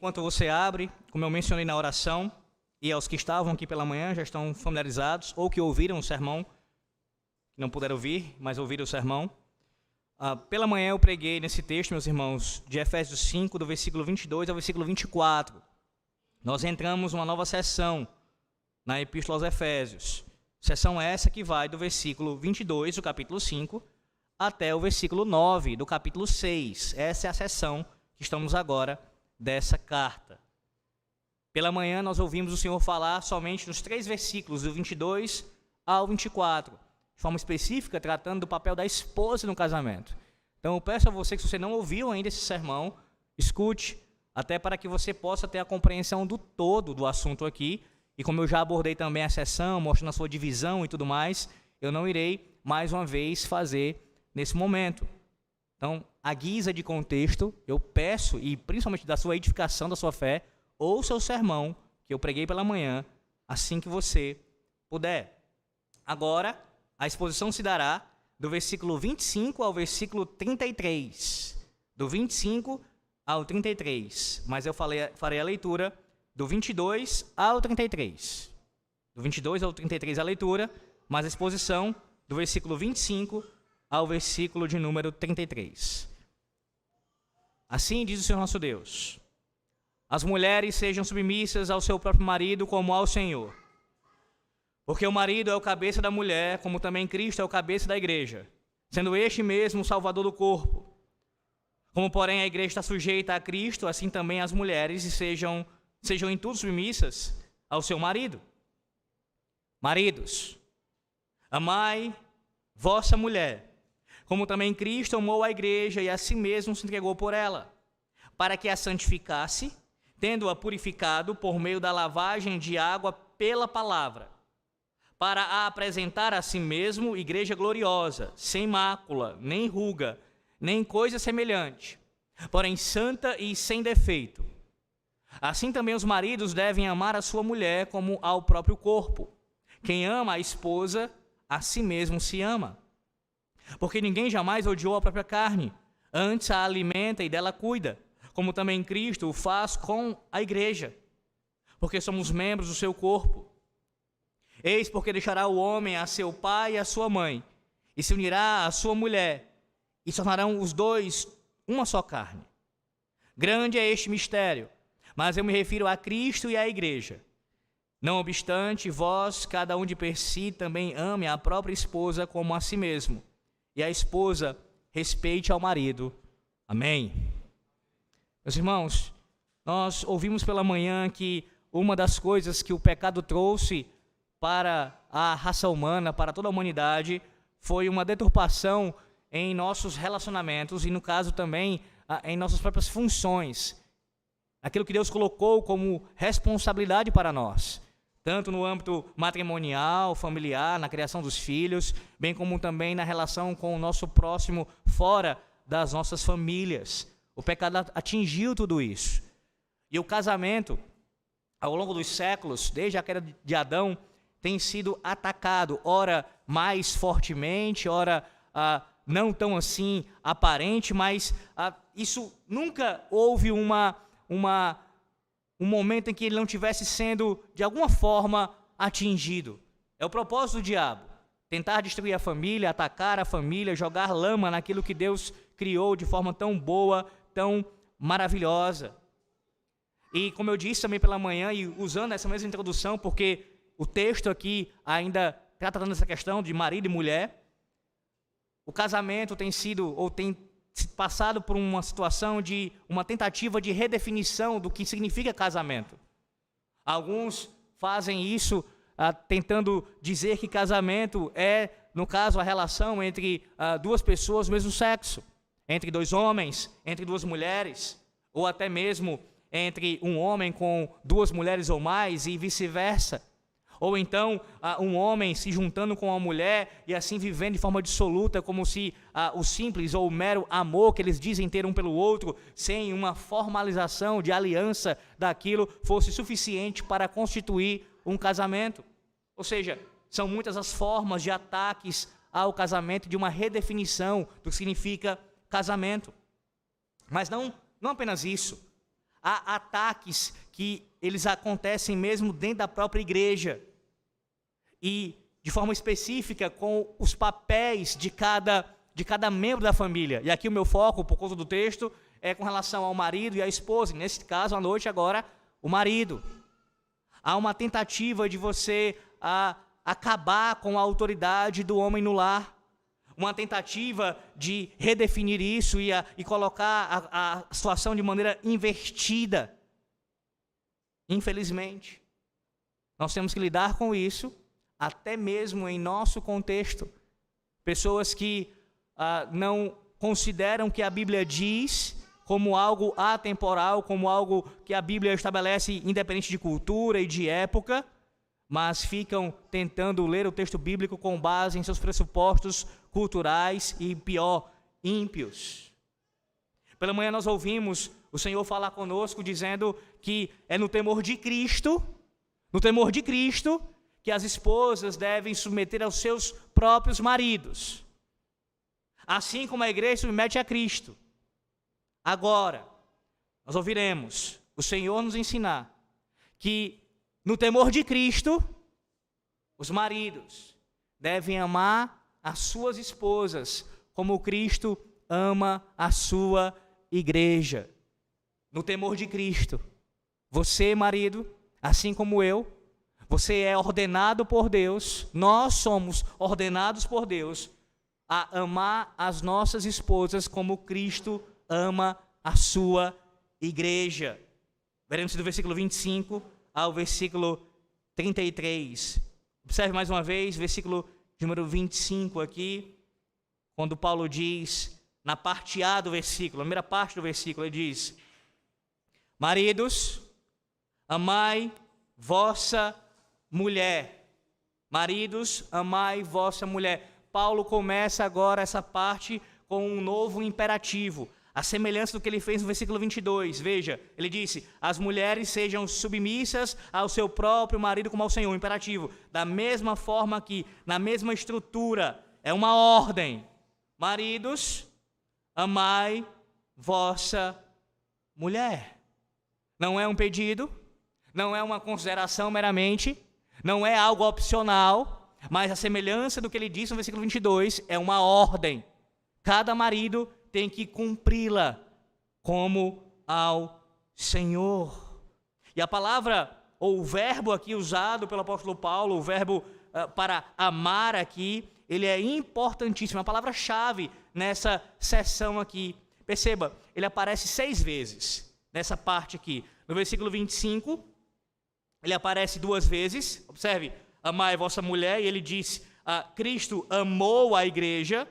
enquanto você abre, como eu mencionei na oração, e aos que estavam aqui pela manhã já estão familiarizados, ou que ouviram o sermão, não puderam ouvir, mas ouviram o sermão. Pela manhã eu preguei nesse texto, meus irmãos, de Efésios 5, do versículo 22 ao versículo 24. Nós entramos numa nova sessão na Epístola aos Efésios. Sessão essa que vai do versículo 22 do capítulo 5 até o versículo 9 do capítulo 6. Essa é a sessão que estamos agora dessa carta. Pela manhã nós ouvimos o Senhor falar somente nos 3 versículos, do 22 ao 24, de forma específica, tratando do papel da esposa no casamento. Então eu peço a você que, se você não ouviu ainda esse sermão, escute, até para que você possa ter a compreensão do todo do assunto aqui. E como eu já abordei também a sessão, mostrando a sua divisão e tudo mais, eu não irei mais uma vez fazer nesse momento. Então, à guisa de contexto, eu peço, e principalmente da sua edificação, da sua fé, ouça o sermão que eu preguei pela manhã, assim que você puder. Agora, a exposição se dará do versículo 25 ao versículo 33. Do 25 ao 33. Mas eu farei a leitura do 22 ao 33. Do 22 ao 33 a leitura, mas a exposição do versículo 25 ao versículo de número 33. Assim diz o Senhor nosso Deus: as mulheres sejam submissas ao seu próprio marido como ao Senhor. Porque o marido é o cabeça da mulher, como também Cristo é o cabeça da igreja, sendo este mesmo o salvador do corpo. Como, porém, a igreja está sujeita a Cristo, assim também as mulheres sejam em tudo submissas ao seu marido. Maridos, amai vossa mulher, como também Cristo amou a igreja e a si mesmo se entregou por ela, para que a santificasse, tendo-a purificado por meio da lavagem de água pela palavra, para a apresentar a si mesmo igreja gloriosa, sem mácula, nem ruga, nem coisa semelhante, porém santa e sem defeito. Assim também os maridos devem amar a sua mulher como ao próprio corpo. Quem ama a esposa, a si mesmo se ama. Porque ninguém jamais odiou a própria carne, antes a alimenta e dela cuida, como também Cristo o faz com a igreja, porque somos membros do seu corpo. Eis porque deixará o homem a seu pai e a sua mãe, e se unirá à sua mulher, e tornarão os dois uma só carne. Grande é este mistério, mas eu me refiro a Cristo e à igreja. Não obstante, vós, cada um de per si, também ame a própria esposa como a si mesmo, e a esposa respeite ao marido. Amém. Meus irmãos, nós ouvimos pela manhã que uma das coisas que o pecado trouxe para a raça humana, para toda a humanidade, foi uma deturpação em nossos relacionamentos e, no caso também, em nossas próprias funções. Aquilo que Deus colocou como responsabilidade para nós, tanto no âmbito matrimonial, familiar, na criação dos filhos, bem como também na relação com o nosso próximo fora das nossas famílias. O pecado atingiu tudo isso. E o casamento, ao longo dos séculos, desde a queda de Adão, tem sido atacado, ora mais fortemente, ora não tão assim aparente, mas isso nunca houve um momento em que ele não tivesse sendo, de alguma forma, atingido. É o propósito do diabo, tentar destruir a família, atacar a família, jogar lama naquilo que Deus criou de forma tão boa, tão maravilhosa. E como eu disse também pela manhã, e usando essa mesma introdução, porque o texto aqui ainda está tratando essa questão de marido e mulher, o casamento tem sido, ou tem passado por uma situação de uma tentativa de redefinição do que significa casamento. Alguns fazem isso tentando dizer que casamento é, no caso, a relação entre duas pessoas do mesmo sexo, entre dois homens, entre duas mulheres, ou até mesmo entre um homem com duas mulheres ou mais e vice-versa. Ou então, um homem se juntando com uma mulher e assim vivendo de forma dissoluta, como se o simples ou o mero amor que eles dizem ter um pelo outro, sem uma formalização de aliança daquilo, fosse suficiente para constituir um casamento. Ou seja, são muitas as formas de ataques ao casamento, de uma redefinição do que significa casamento. Mas não apenas isso. há ataques que eles acontecem mesmo dentro da própria igreja. E, de forma específica, com os papéis de cada membro da família. E aqui o meu foco, por conta do texto, é com relação ao marido e à esposa. E nesse caso, à noite, agora, o marido. Há uma tentativa de você acabar com a autoridade do homem no lar. Uma tentativa de redefinir isso e colocar a situação de maneira invertida. Infelizmente, nós temos que lidar com isso, até mesmo em nosso contexto. Pessoas que não consideram que a Bíblia diz como algo atemporal, como algo que a Bíblia estabelece independente de cultura e de época, mas ficam tentando ler o texto bíblico com base em seus pressupostos culturais e, pior, ímpios. Pela manhã nós ouvimos o Senhor falar conosco dizendo que é no temor de Cristo, que as esposas devem submeter aos seus próprios maridos, assim como a igreja submete a Cristo. Agora, nós ouviremos o Senhor nos ensinar que no temor de Cristo, os maridos devem amar as suas esposas como Cristo ama a sua igreja. No temor de Cristo, você, marido, assim como eu, você é ordenado por Deus, nós somos ordenados por Deus a amar as nossas esposas como Cristo ama a sua igreja. Veremos do versículo 25 ao versículo 33. Observe mais uma vez, versículo número 25 aqui, quando Paulo diz, na parte A do versículo, na primeira parte do versículo, ele diz: maridos, amai vossa mulher. Maridos, amai vossa mulher. Paulo começa agora essa parte com um novo imperativo, a semelhança do que ele fez no versículo 22. Veja, ele disse: as mulheres sejam submissas ao seu próprio marido como ao Senhor, imperativo. Da mesma forma que, na mesma estrutura, é uma ordem. Maridos, amai vossa mulher. Não é um pedido, não é uma consideração meramente, não é algo opcional, mas a semelhança do que ele disse no versículo 22 é uma ordem. Cada marido tem que cumpri-la como ao Senhor. E a palavra, ou o verbo aqui usado pelo apóstolo Paulo, o verbo para amar aqui, ele é importantíssimo, a palavra-chave nessa seção aqui. Perceba, ele aparece 6 vezes nessa parte aqui. No versículo 25, ele aparece 2 vezes. Observe, amai vossa mulher, e ele diz, Cristo amou a igreja.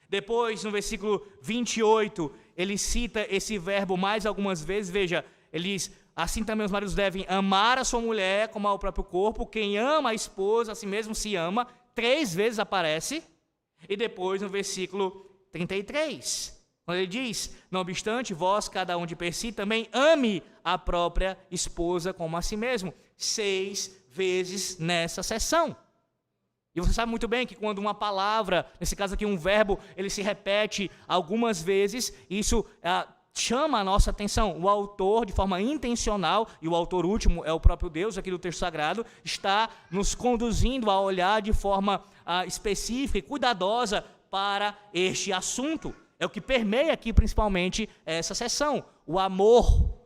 Depois, no versículo 28, ele cita esse verbo mais algumas vezes. Veja, ele diz: assim também os maridos devem amar a sua mulher como ao próprio corpo. Quem ama a esposa, a si mesmo se ama. 3 vezes aparece. E depois, no versículo 33, quando ele diz: não obstante, vós, cada um de per si, também ame a própria esposa como a si mesmo. 6 vezes nessa seção. E você sabe muito bem que quando uma palavra, nesse caso aqui um verbo, ele se repete algumas vezes, isso chama a nossa atenção. O autor, de forma intencional, e o autor último é o próprio Deus aqui do texto sagrado, está nos conduzindo a olhar de forma específica e cuidadosa para este assunto. É o que permeia aqui principalmente essa seção. O amor,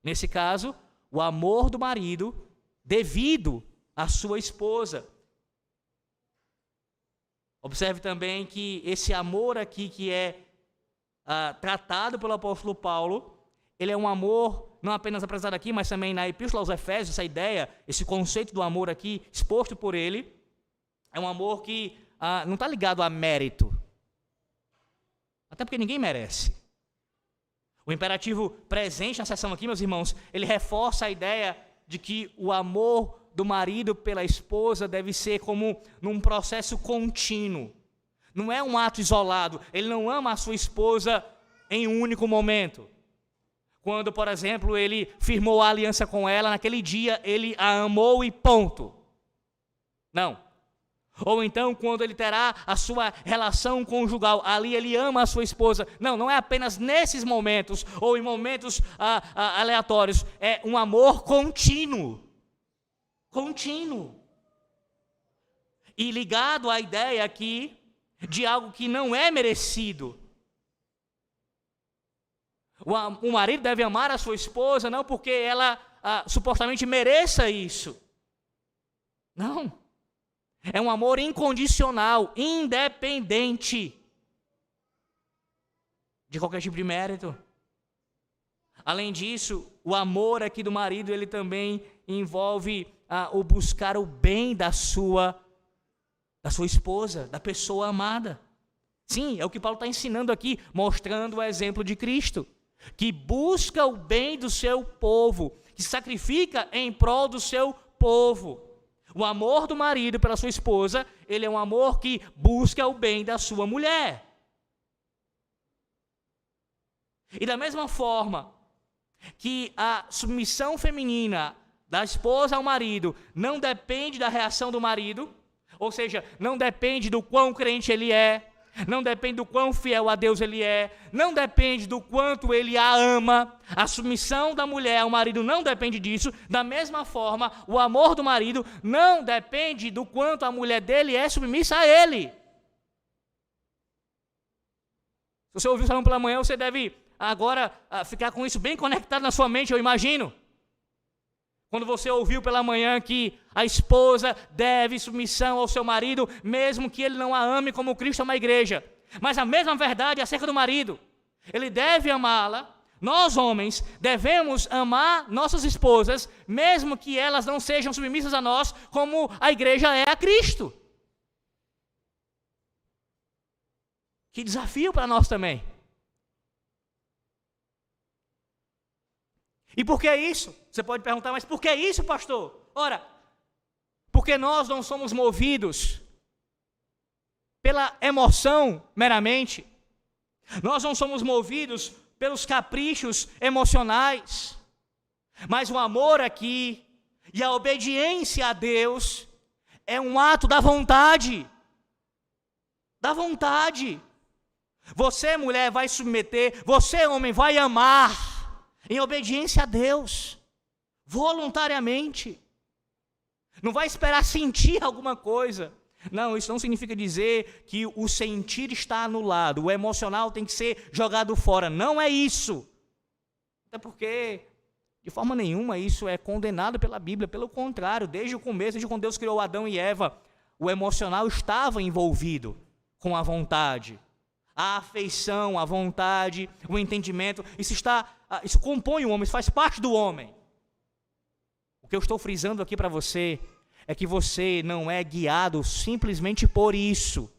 nesse caso, o amor do marido devido à sua esposa. Observe também que esse amor aqui que é tratado pelo apóstolo Paulo, ele é um amor não apenas apresentado aqui, mas também na Epístola aos Efésios, essa ideia, esse conceito do amor aqui, exposto por ele, é um amor que não está ligado a mérito, até porque ninguém merece. O imperativo presente na seção aqui, meus irmãos, ele reforça a ideia de que o amor do marido pela esposa deve ser como num processo contínuo. Não é um ato isolado. Ele não ama a sua esposa em um único momento. Quando, por exemplo, ele firmou a aliança com ela, naquele dia ele a amou e ponto. Não. Ou então, quando ele terá a sua relação conjugal, ali ele ama a sua esposa. Não é apenas nesses momentos, ou em momentos aleatórios. É um amor contínuo. Contínuo. E ligado à ideia aqui de algo que não é merecido. O marido deve amar a sua esposa, não porque ela supostamente mereça isso. Não. É um amor incondicional, independente de qualquer tipo de mérito. Além disso, o amor aqui do marido, ele também envolve o buscar o bem da sua esposa, da pessoa amada. Sim, é o que Paulo está ensinando aqui, mostrando o exemplo de Cristo, que busca o bem do seu povo, que sacrifica em prol do seu povo. O amor do marido pela sua esposa, ele é um amor que busca o bem da sua mulher. E da mesma forma que a submissão feminina da esposa ao marido não depende da reação do marido, ou seja, não depende do quão crente ele é, não depende do quão fiel a Deus ele é, não depende do quanto ele a ama. A submissão da mulher ao marido não depende disso. Da mesma forma, o amor do marido não depende do quanto a mulher dele é submissa a ele. Se você ouviu o sermão pela manhã, você deve agora ficar com isso bem conectado na sua mente, eu imagino. Quando você ouviu pela manhã que a esposa deve submissão ao seu marido, mesmo que ele não a ame como Cristo ama a igreja. Mas a mesma verdade é acerca do marido. Ele deve amá-la. Nós, homens, devemos amar nossas esposas, mesmo que elas não sejam submissas a nós, como a igreja é a Cristo. Que desafio para nós também. E por que isso? Você pode perguntar, mas por que isso, pastor? Ora, porque nós não somos movidos pela emoção meramente. Nós não somos movidos pelos caprichos emocionais. Mas o amor aqui e a obediência a Deus é um ato da vontade. Da vontade. Você, mulher, vai submeter, você, homem, vai amar em obediência a Deus, voluntariamente. Não vai esperar sentir alguma coisa. Não, isso não significa dizer que o sentir está anulado, o emocional tem que ser jogado fora. Não é isso. Até porque, de forma nenhuma, isso é condenado pela Bíblia. Pelo contrário, desde o começo, desde quando Deus criou Adão e Eva, o emocional estava envolvido com a vontade. A afeição, a vontade, o entendimento, isso compõe o homem, isso faz parte do homem. O que eu estou frisando aqui para você é que você não é guiado simplesmente por isso,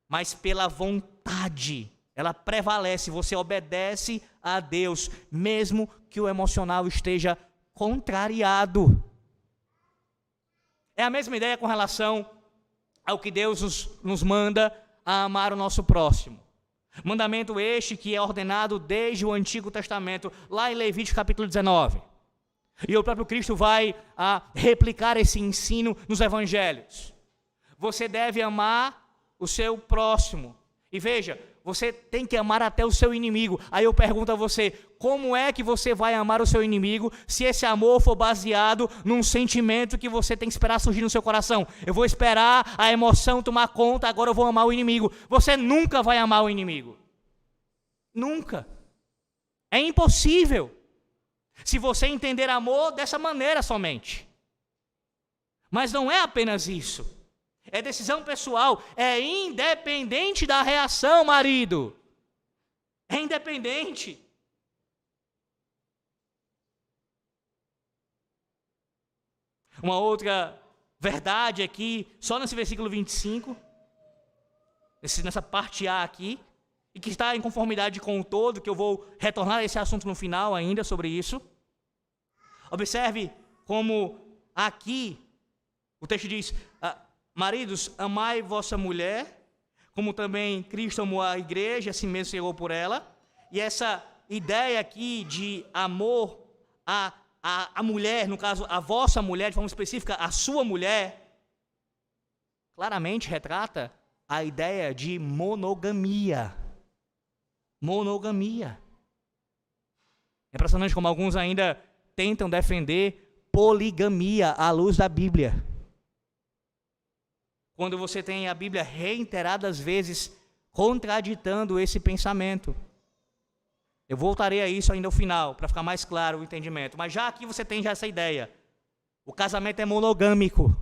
mas pela vontade. Ela prevalece, você obedece a Deus, mesmo que o emocional esteja contrariado. É a mesma ideia com relação ao que Deus nos manda a amar o nosso próximo. Mandamento este que é ordenado desde o Antigo Testamento, lá em Levítico capítulo 19. E o próprio Cristo vai replicar esse ensino nos evangelhos. Você deve amar o seu próximo. E veja, você tem que amar até o seu inimigo. Aí eu pergunto a você, como é que você vai amar o seu inimigo se esse amor for baseado num sentimento que você tem que esperar surgir no seu coração? Eu vou esperar a emoção tomar conta, agora eu vou amar o inimigo. Você nunca vai amar o inimigo. Nunca. É impossível. Se você entender amor dessa maneira somente. Mas não é apenas isso. É decisão pessoal, é independente da reação, marido. É independente. Uma outra verdade aqui, só nesse versículo 25, nessa parte A aqui, e que está em conformidade com o todo, que eu vou retornar a esse assunto no final ainda sobre isso. Observe como aqui o texto diz: maridos, amai vossa mulher, como também Cristo amou a igreja, assim mesmo chegou por ela. E essa ideia aqui de amor a mulher, no caso, a vossa mulher, de forma específica, a sua mulher, claramente retrata a ideia de monogamia. Monogamia. É impressionante como alguns ainda tentam defender poligamia à luz da Bíblia. Quando você tem a Bíblia reiteradas vezes contraditando esse pensamento. Eu voltarei a isso ainda ao final, para ficar mais claro o entendimento. Mas já aqui você tem já essa ideia. O casamento é monogâmico.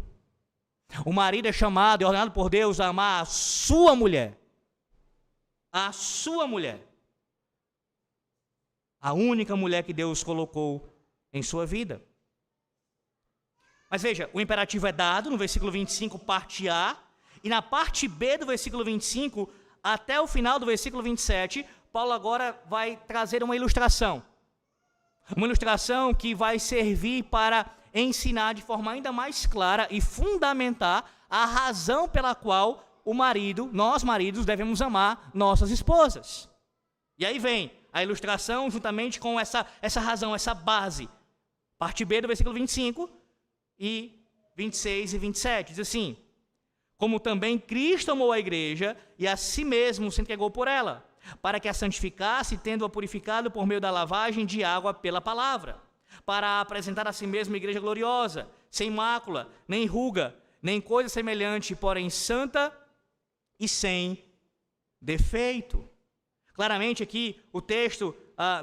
O marido é chamado e ordenado por Deus a amar a sua mulher. A sua mulher. A única mulher que Deus colocou em sua vida. Mas veja, o imperativo é dado no versículo 25, parte A, e na parte B do versículo 25, até o final do versículo 27, Paulo agora vai trazer uma ilustração. Uma ilustração que vai servir para ensinar de forma ainda mais clara e fundamentar a razão pela qual nós maridos, devemos amar nossas esposas. E aí vem a ilustração juntamente com essa razão, essa base. Parte B do versículo 25 e 26 e 27. Diz assim: como também Cristo amou a igreja e a si mesmo se entregou por ela, para que a santificasse, tendo-a purificado por meio da lavagem de água pela palavra, para apresentar a si mesmo a igreja gloriosa, sem mácula, nem ruga, nem coisa semelhante, porém santa e sem defeito. Claramente aqui o texto,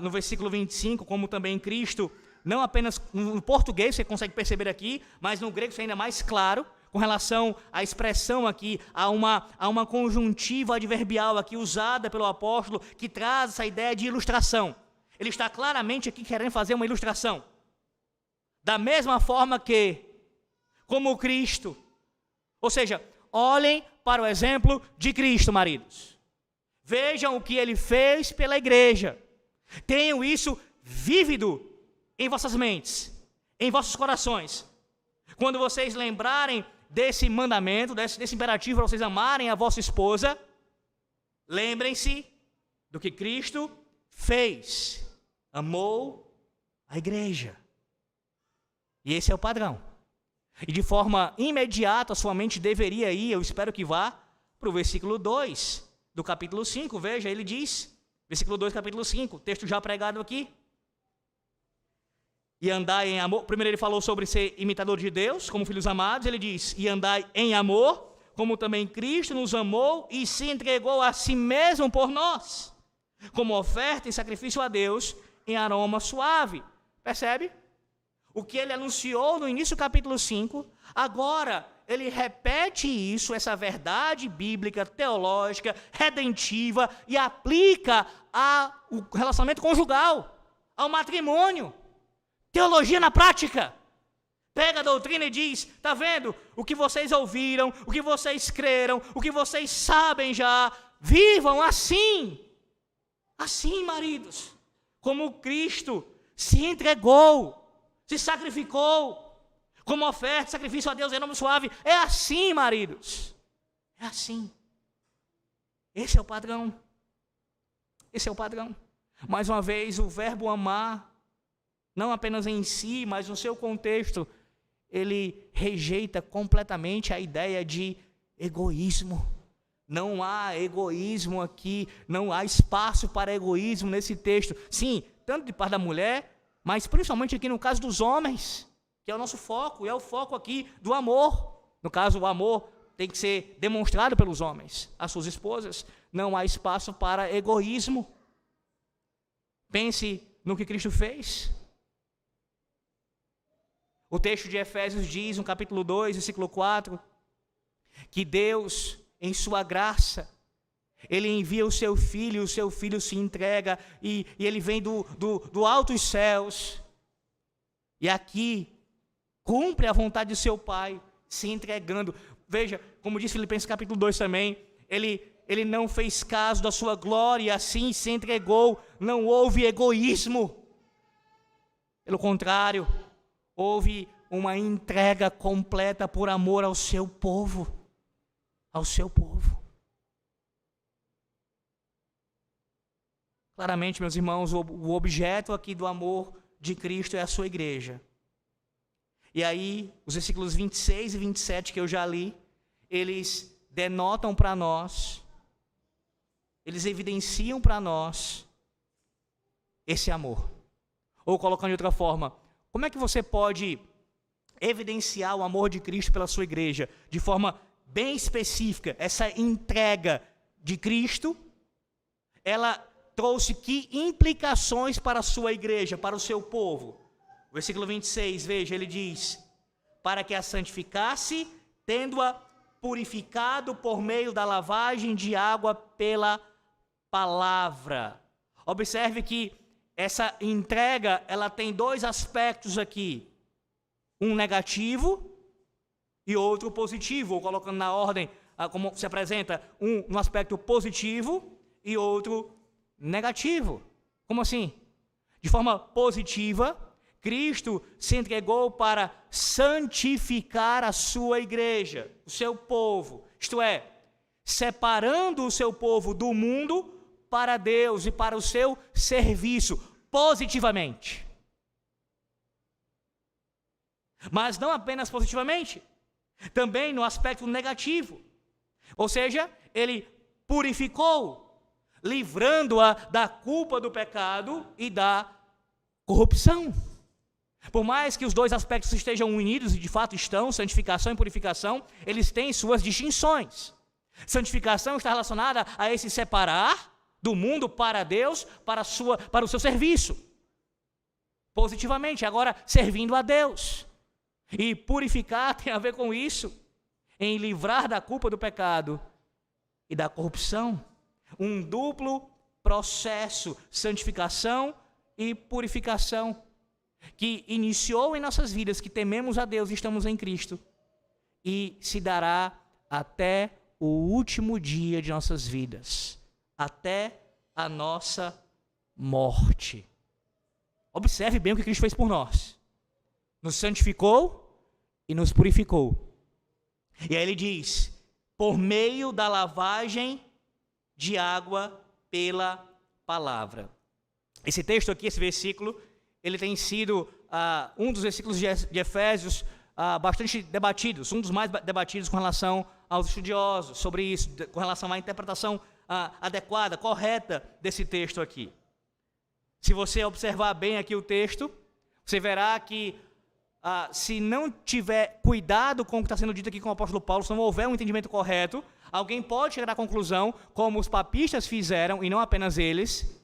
no versículo 25, como também Cristo, não apenas no português você consegue perceber aqui, mas no grego isso é ainda mais claro, com relação à expressão aqui, a uma conjuntiva adverbial aqui usada pelo apóstolo, que traz essa ideia de ilustração. Ele está claramente aqui querendo fazer uma ilustração. Da mesma forma que, como Cristo, ou seja, olhem para o exemplo de Cristo, maridos. Vejam o que ele fez pela igreja. Tenham isso vívido em vossas mentes, em vossos corações. Quando vocês lembrarem desse mandamento, desse imperativo para vocês amarem a vossa esposa, lembrem-se do que Cristo fez. Amou a igreja. E esse é o padrão. E de forma imediata a sua mente deveria ir, eu espero que vá, para o versículo 2 do capítulo 5. Veja, ele diz, versículo 2, capítulo 5, texto já pregado aqui. E andai em amor. Primeiro ele falou sobre ser imitador de Deus, como filhos amados. Ele diz, e andai em amor, como também Cristo nos amou e se entregou a si mesmo por nós, como oferta e sacrifício a Deus em aroma suave. Percebe? O que ele anunciou no início do capítulo 5, agora ele repete isso, essa verdade bíblica, teológica, redentiva, e aplica ao relacionamento conjugal, ao matrimônio. Teologia na prática. Pega a doutrina e diz, está vendo? O que vocês ouviram, o que vocês creram, o que vocês sabem já, vivam assim. Assim, maridos, como Cristo se entregou, se sacrificou, como oferta, sacrifício a Deus em nome suave. É assim, maridos. É assim. Esse é o padrão. Esse é o padrão. Mais uma vez, o verbo amar, não apenas em si, mas no seu contexto, ele rejeita completamente a ideia de egoísmo. Não há egoísmo aqui, não há espaço para egoísmo nesse texto. Sim, tanto de parte da mulher, mas principalmente aqui no caso dos homens, que é o nosso foco, é o foco aqui do amor. No caso, o amor tem que ser demonstrado pelos homens, às suas esposas. Não há espaço para egoísmo. Pense no que Cristo fez. O texto de Efésios diz, no capítulo 2, versículo 4, que Deus, em sua graça, ele envia o seu filho se entrega, e ele vem do altos céus, e aqui cumpre a vontade de seu Pai, se entregando. Veja, como diz Filipenses capítulo 2 também, ele não fez caso da sua glória, assim se entregou, não houve egoísmo. Pelo contrário, houve uma entrega completa por amor ao seu povo. Ao seu povo. Claramente, meus irmãos, o objeto aqui do amor de Cristo é a sua igreja. E aí, os versículos 26 e 27 que eu já li, eles denotam para nós, eles evidenciam para nós esse amor. Ou colocando de outra forma, como é que você pode evidenciar o amor de Cristo pela sua igreja de forma bem específica? Essa entrega de Cristo, ela trouxe que implicações para a sua igreja, para o seu povo? Versículo 26, veja, ele diz: para que a santificasse, tendo-a purificado por meio da lavagem de água pela palavra. Observe que essa entrega, ela tem dois aspectos aqui. Um negativo e outro positivo, ou colocando na ordem como se apresenta, um no aspecto positivo e outro negativo. Como assim? De forma positiva, Cristo se entregou para santificar a sua igreja, o seu povo, isto é, separando o seu povo do mundo para Deus e para o seu serviço, positivamente. Mas não apenas positivamente, também no aspecto negativo. Ou seja, ele purificou, livrando-a da culpa do pecado e da corrupção. Por mais que os dois aspectos estejam unidos, e de fato estão, santificação e purificação, eles têm suas distinções. Santificação está relacionada a esse separar do mundo para Deus, para o seu serviço. Positivamente, agora servindo a Deus. E purificar tem a ver com isso, em livrar da culpa do pecado e da corrupção. Um duplo processo, santificação e purificação, que iniciou em nossas vidas, que tememos a Deus e estamos em Cristo, e se dará até o último dia de nossas vidas, até a nossa morte. Observe bem o que Cristo fez por nós. Nos santificou e nos purificou. E aí ele diz, por meio da lavagem de água pela palavra. Esse texto aqui, esse versículo, ele tem sido um dos versículos de Efésios bastante debatidos, um dos mais debatidos com relação aos estudiosos sobre isso, com relação à interpretação adequada, correta desse texto aqui. Se você observar bem aqui o texto, você verá que se não tiver cuidado com o que está sendo dito aqui com o apóstolo Paulo, se não houver um entendimento correto, alguém pode chegar à conclusão, como os papistas fizeram, e não apenas eles,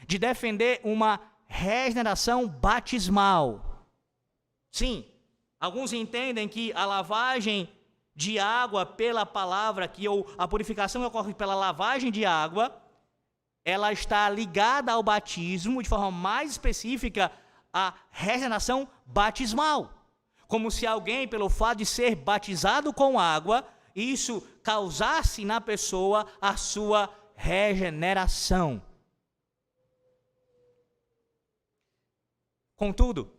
de defender uma regeneração batismal. Sim, alguns entendem que a lavagem de água pela palavra aqui, ou a purificação que ocorre pela lavagem de água, ela está ligada ao batismo, de forma mais específica, a regeneração batismal. Como se alguém, pelo fato de ser batizado com água, isso causasse na pessoa a sua regeneração. Contudo,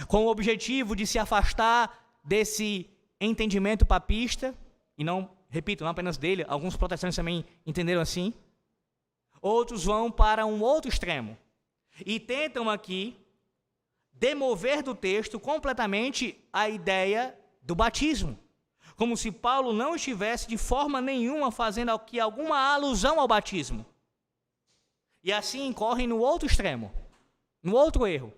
com o objetivo de se afastar desse entendimento papista, e não, repito, não apenas dele, alguns protestantes também entenderam assim, outros vão para um outro extremo e tentam aqui demover do texto completamente a ideia do batismo, como se Paulo não estivesse de forma nenhuma fazendo aqui alguma alusão ao batismo. E assim incorrem no outro extremo, no outro erro.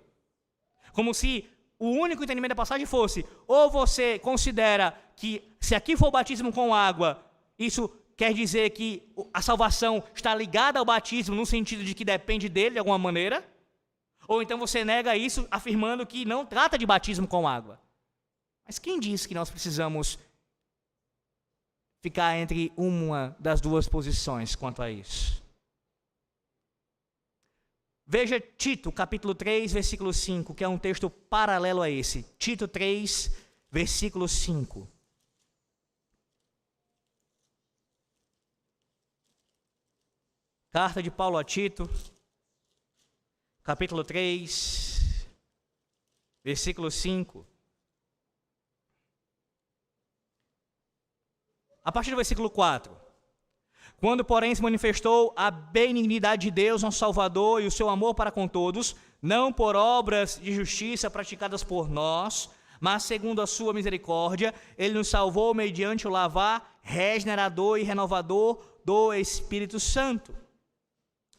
Como se o único entendimento da passagem fosse, ou você considera que se aqui for o batismo com água, isso quer dizer que a salvação está ligada ao batismo no sentido de que depende dele de alguma maneira, ou então você nega isso afirmando que não trata de batismo com água. Mas quem disse que nós precisamos ficar entre uma das duas posições quanto a isso? Veja Tito, capítulo 3, versículo 5, que é um texto paralelo a esse. Tito 3, versículo 5. Carta de Paulo a Tito, capítulo 3, versículo 5. A partir do versículo 4. Quando, porém, se manifestou a benignidade de Deus, nosso Salvador, e o seu amor para com todos, não por obras de justiça praticadas por nós, mas segundo a sua misericórdia, ele nos salvou mediante o lavar regenerador e renovador do Espírito Santo.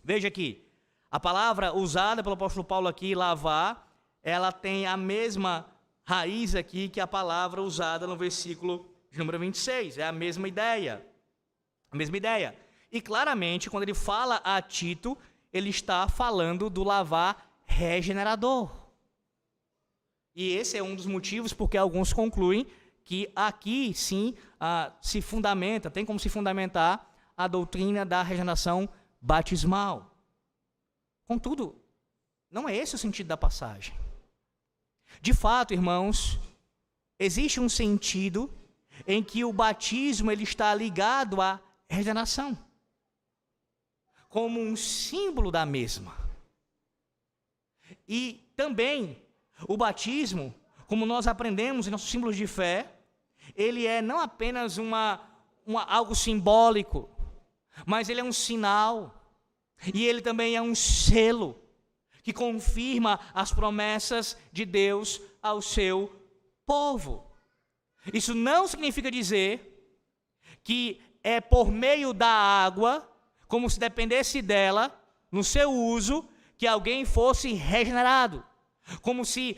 Veja aqui, a palavra usada pelo apóstolo Paulo aqui, lavar, ela tem a mesma raiz aqui que a palavra usada no versículo de número 26, é a mesma ideia. A mesma ideia. E claramente, quando ele fala a Tito, ele está falando do lavar regenerador. E esse é um dos motivos porque alguns concluem que aqui sim se fundamenta, tem como se fundamentar a doutrina da regeneração batismal. Contudo, não é esse o sentido da passagem. De fato, irmãos, existe um sentido em que o batismo ele está ligado à regeneração, como um símbolo da mesma. E também o batismo, como nós aprendemos em nossos símbolos de fé, ele é não apenas algo simbólico, mas ele é um sinal, e ele também é um selo que confirma as promessas de Deus ao seu povo. Isso não significa dizer que é por meio da água, como se dependesse dela, no seu uso, que alguém fosse regenerado. Como se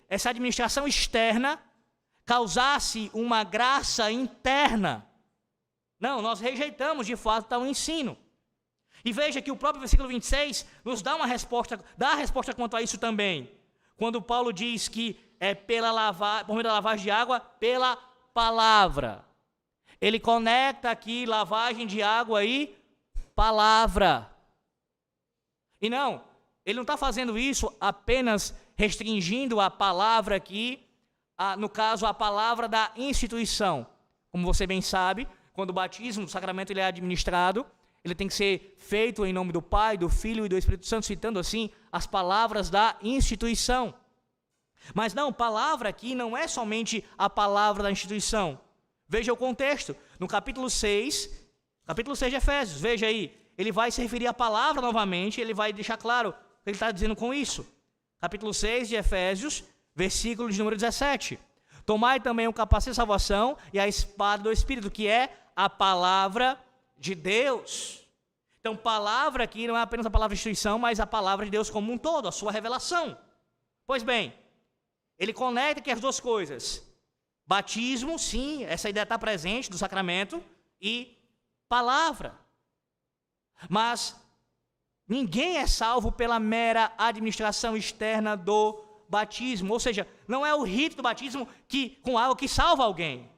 essa administração externa causasse uma graça interna. Não, nós rejeitamos de fato tal ensino. E veja que o próprio versículo 26 nos dá a resposta quanto a isso também. Quando Paulo diz que é por meio da lavagem de água, pela palavra. Ele conecta aqui lavagem de água e palavra. E não, ele não está fazendo isso apenas restringindo a palavra aqui, no caso a palavra da instituição. Como você bem sabe, quando o batismo, o sacramento ele é administrado, ele tem que ser feito em nome do Pai, do Filho e do Espírito Santo, citando assim as palavras da instituição. Mas não, palavra aqui não é somente a palavra da instituição. Veja o contexto. No capítulo 6 de Efésios, veja aí, ele vai se referir à palavra novamente, ele vai deixar claro o que ele está dizendo com isso. Capítulo 6 de Efésios, versículo de número 17. Tomai também o capacete de salvação e a espada do Espírito, que é a palavra de Deus. Então, palavra aqui não é apenas a palavra de instituição, mas a palavra de Deus como um todo, a sua revelação. Pois bem, ele conecta aqui as duas coisas. Batismo, sim, essa ideia está presente do sacramento, e palavra. Mas ninguém é salvo pela mera administração externa do batismo. Ou seja, não é o rito do batismo com água que salva alguém.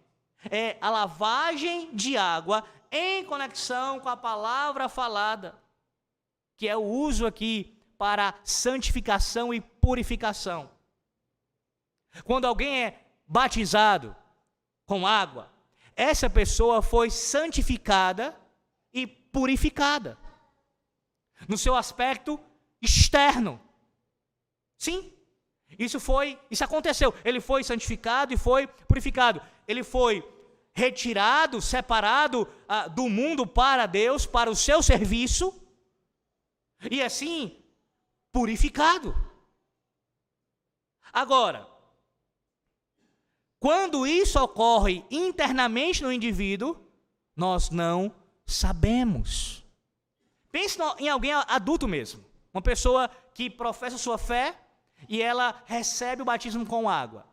É a lavagem de água em conexão com a palavra falada, que é o uso aqui para santificação e purificação. Quando alguém é batizado com água, essa pessoa foi santificada e purificada no seu aspecto externo. Sim, isso aconteceu. Ele foi santificado e foi purificado. Ele foi retirado, separado do mundo para Deus, para o seu serviço, e assim purificado. Agora, quando isso ocorre internamente no indivíduo, nós não sabemos. Pense em alguém adulto mesmo, uma pessoa que professa sua fé e ela recebe o batismo com água.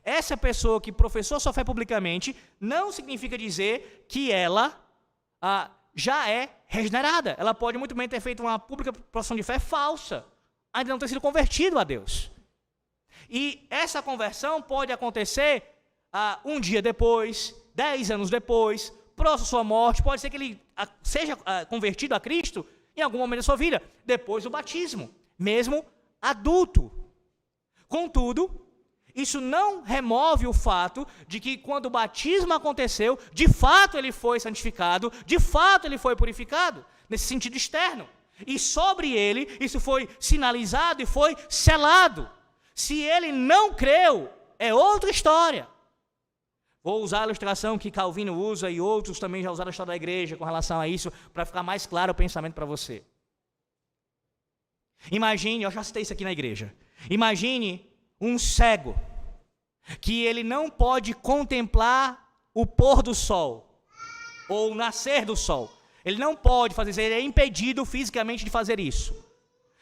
Essa pessoa que professou sua fé publicamente não significa dizer que ela já é regenerada. Ela pode muito bem ter feito uma pública profissão de fé falsa, ainda não ter sido convertido a Deus. E essa conversão pode acontecer um dia depois, 10 anos depois, próximo à sua morte. Pode ser que ele seja convertido a Cristo em algum momento da sua vida, depois do batismo, mesmo adulto. Contudo, isso não remove o fato de que quando o batismo aconteceu, de fato ele foi santificado, de fato ele foi purificado, nesse sentido externo. E sobre ele, isso foi sinalizado e foi selado. Se ele não creu, é outra história. Vou usar a ilustração que Calvino usa e outros também já usaram a história da igreja com relação a isso, para ficar mais claro o pensamento para você. Imagine, eu já citei isso aqui na igreja. Imagine um cego que ele não pode contemplar o pôr do sol ou o nascer do sol. Ele não pode fazer isso, ele é impedido fisicamente de fazer isso.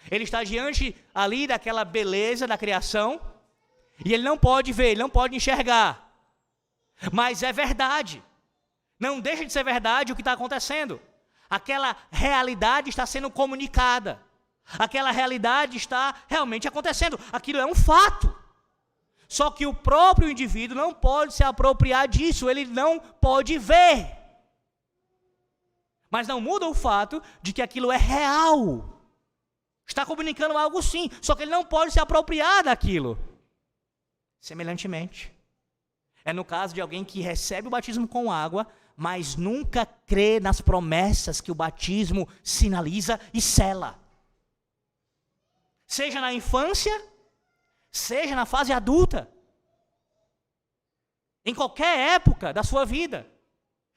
Ele está diante ali daquela beleza da criação e ele não pode ver, ele não pode enxergar. Mas é verdade. Não deixa de ser verdade o que está acontecendo. Aquela realidade está sendo comunicada. Aquela realidade está realmente acontecendo. Aquilo é um fato. Só que o próprio indivíduo não pode se apropriar disso. Ele não pode ver. Mas não muda o fato de que aquilo é real. Está comunicando algo sim. Só que ele não pode se apropriar daquilo. Semelhantemente, é no caso de alguém que recebe o batismo com água, mas nunca crê nas promessas que o batismo sinaliza e sela. Seja na infância, seja na fase adulta. Em qualquer época da sua vida.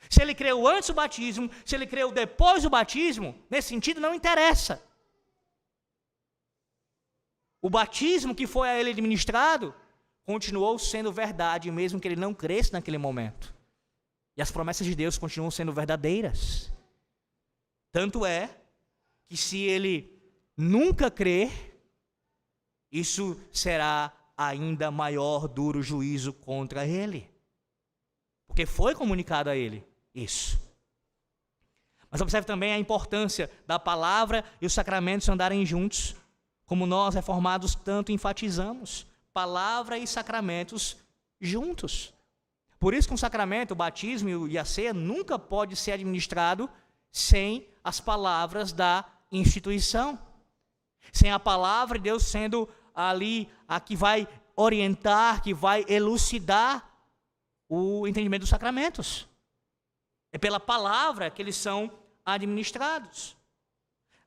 Se ele creu antes do batismo, se ele creu depois do batismo, nesse sentido não interessa. O batismo que foi a ele administrado, continuou sendo verdade, mesmo que ele não cresça naquele momento. E as promessas de Deus continuam sendo verdadeiras. Tanto é que se ele nunca crer, isso será ainda maior duro juízo contra ele. Porque foi comunicado a ele isso. Mas observe também a importância da palavra e os sacramentos andarem juntos, como nós reformados tanto enfatizamos. Palavra e sacramentos juntos. Por isso que um sacramento, o batismo e a ceia, nunca pode ser administrado sem as palavras da instituição. Sem a palavra de Deus sendo ali a que vai orientar, que vai elucidar o entendimento dos sacramentos. É pela palavra que eles são administrados.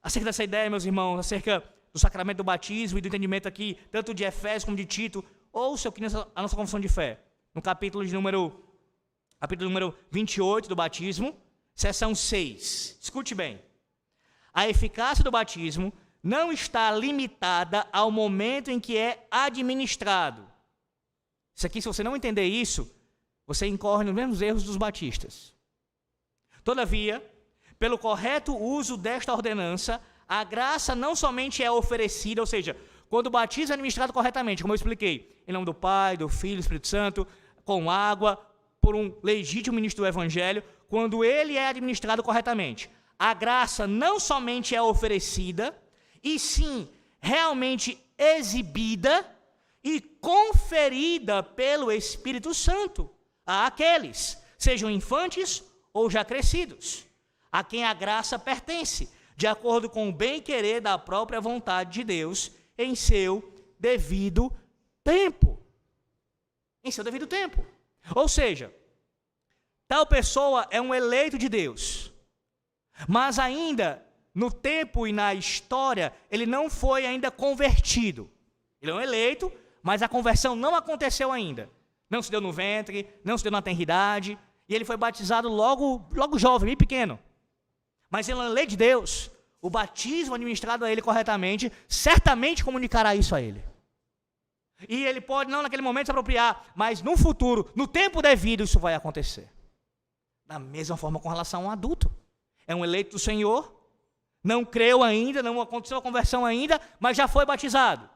Acerca dessa ideia, meus irmãos, acerca do sacramento do batismo e do entendimento aqui, tanto de Efésios como de Tito, ouça aqui a nossa confissão de fé. No capítulo número 28 do batismo, seção 6. Escute bem. A eficácia do batismo não está limitada ao momento em que é administrado. Isso aqui, se você não entender isso, você incorre nos mesmos erros dos batistas. Todavia, pelo correto uso desta ordenança, a graça não somente é oferecida, ou seja, quando o batismo é administrado corretamente, como eu expliquei, em nome do Pai, do Filho, do Espírito Santo, com água, por um legítimo ministro do Evangelho, quando ele é administrado corretamente, a graça não somente é oferecida, e sim realmente exibida e conferida pelo Espírito Santo àqueles, sejam infantes ou já crescidos, a quem a graça pertence, de acordo com o bem-querer da própria vontade de Deus, em seu devido tempo. Em seu devido tempo. Ou seja, tal pessoa é um eleito de Deus, mas ainda no tempo e na história, ele não foi ainda convertido. Ele é um eleito, mas a conversão não aconteceu ainda. Não se deu no ventre, não se deu na tenridade, e ele foi batizado logo jovem, bem pequeno. Mas ele é lei de Deus, o batismo administrado a ele corretamente, certamente comunicará isso a ele. E ele pode não naquele momento se apropriar, mas no futuro, no tempo devido, isso vai acontecer. Da mesma forma com relação a um adulto. É um eleito do Senhor, não creu ainda, não aconteceu a conversão ainda, mas já foi batizado.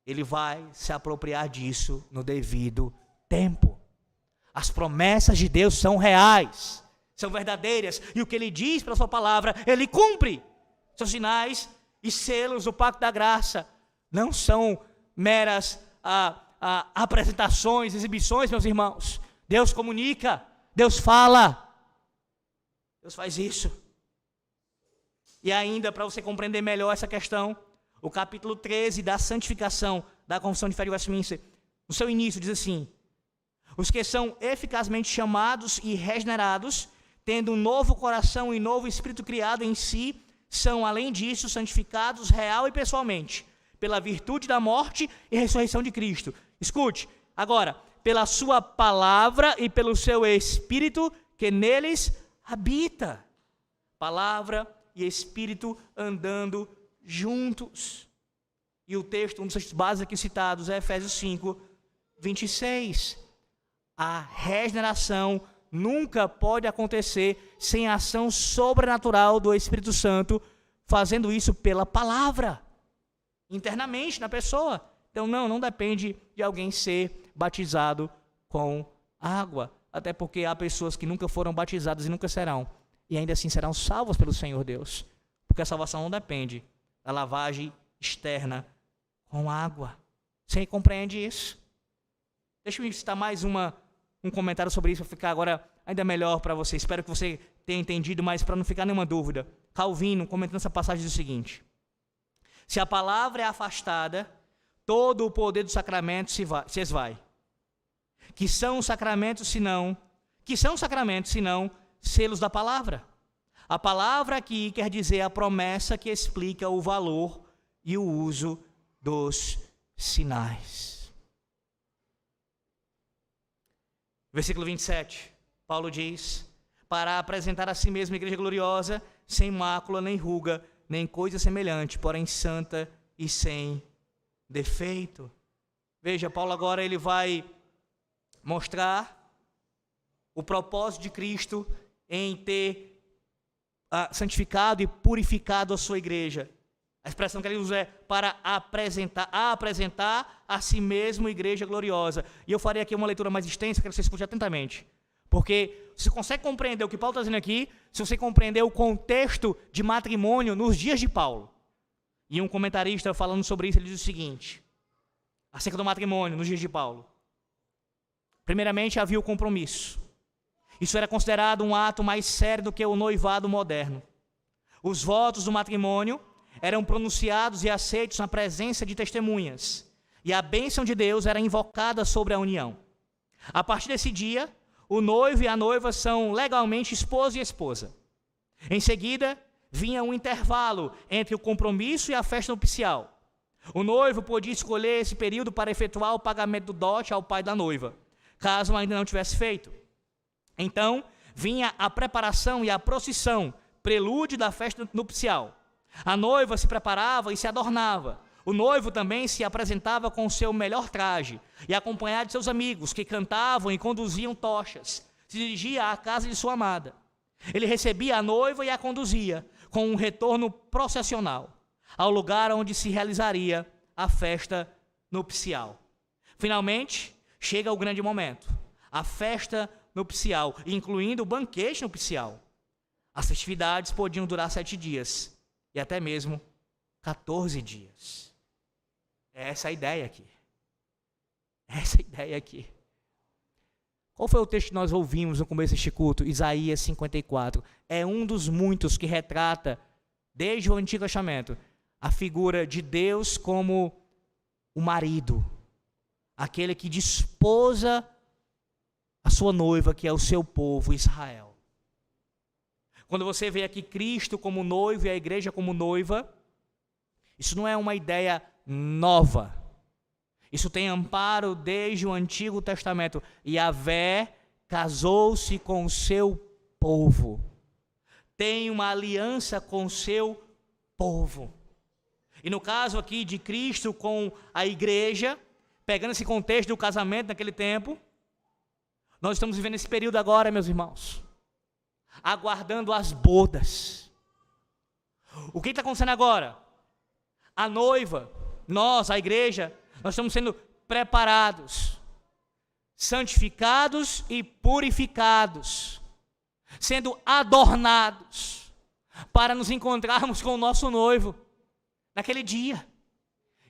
Ele vai se apropriar disso no devido tempo. As promessas de Deus são reais, são verdadeiras, e o que ele diz pela sua palavra, ele cumpre. Seus sinais e selos do pacto da graça não são meras apresentações, exibições, meus irmãos. Deus comunica, Deus fala, Deus faz isso. E ainda, para você compreender melhor essa questão, o capítulo 13 da santificação da Confissão de Fé de Westminster, no seu início diz assim: os que são eficazmente chamados e regenerados, tendo um novo coração e novo espírito criado em si, são, além disso, santificados real e pessoalmente, pela virtude da morte e ressurreição de Cristo. Escute, agora, pela sua palavra e pelo seu Espírito que neles habita. Palavra, e espírito andando juntos. E o texto, um dos textos básicos aqui citados é Efésios 5, 26. A regeneração nunca pode acontecer sem a ação sobrenatural do Espírito Santo, fazendo isso pela palavra, internamente na pessoa. Então não depende de alguém ser batizado com água, até porque há pessoas que nunca foram batizadas e nunca serão, e ainda assim serão salvas pelo Senhor Deus, porque a salvação não depende da lavagem externa com água. Você compreende isso? Deixa eu citar mais um comentário sobre isso, para ficar agora ainda melhor para você. Espero que você tenha entendido, mas para não ficar nenhuma dúvida. Calvino, comentando essa passagem, diz o seguinte: se a palavra é afastada, todo o poder do sacramento se esvai. Que são sacramentos senão selos da palavra? A palavra aqui quer dizer a promessa que explica o valor e o uso dos sinais. Versículo 27, Paulo diz: para apresentar a si mesmo a igreja gloriosa, sem mácula, nem ruga, nem coisa semelhante, porém santa e sem defeito. Veja, Paulo agora ele vai mostrar o propósito de Cristo em ter santificado e purificado a sua igreja. A expressão que ele usa é para apresentar a si mesmo igreja gloriosa. E eu farei aqui uma leitura mais extensa, quero que você escute atentamente. Porque você consegue compreender o que Paulo está dizendo aqui, se você compreender o contexto de matrimônio nos dias de Paulo. E um comentarista falando sobre isso, ele diz o seguinte, acerca do matrimônio nos dias de Paulo. Primeiramente, havia o compromisso. Isso era considerado um ato mais sério do que o noivado moderno. Os votos do matrimônio eram pronunciados e aceitos na presença de testemunhas, e a bênção de Deus era invocada sobre a união. A partir desse dia, o noivo e a noiva são legalmente esposo e esposa. Em seguida, vinha um intervalo entre o compromisso e a festa nupcial. O noivo podia escolher esse período para efetuar o pagamento do dote ao pai da noiva, caso ainda não tivesse feito. Então, vinha a preparação e a procissão, prelúdio da festa nupcial. A noiva se preparava e se adornava. O noivo também se apresentava com o seu melhor traje e acompanhado de seus amigos, que cantavam e conduziam tochas. Se dirigia à casa de sua amada. Ele recebia a noiva e a conduzia, com um retorno processional, ao lugar onde se realizaria a festa nupcial. Finalmente, chega o grande momento, a festa nupcial, incluindo o banquete nupcial. As festividades podiam durar 7 dias, e até mesmo 14 dias. É essa a ideia aqui. Essa é a ideia aqui. Qual foi o texto que nós ouvimos no começo deste culto? Isaías 54. É um dos muitos que retrata, desde o Antigo Testamento, a figura de Deus como o marido, aquele que desposa a sua noiva, que é o seu povo, Israel. Quando você vê aqui Cristo como noivo e a igreja como noiva, isso não é uma ideia nova. Isso tem amparo desde o Antigo Testamento. Yahvé casou-se com o seu povo. Tem uma aliança com o seu povo. E no caso aqui de Cristo com a igreja, pegando esse contexto do casamento naquele tempo, nós estamos vivendo esse período agora, meus irmãos, aguardando as bodas. O que está acontecendo agora? A noiva, nós, a igreja, nós estamos sendo preparados, santificados e purificados, sendo adornados, para nos encontrarmos com o nosso noivo, naquele dia.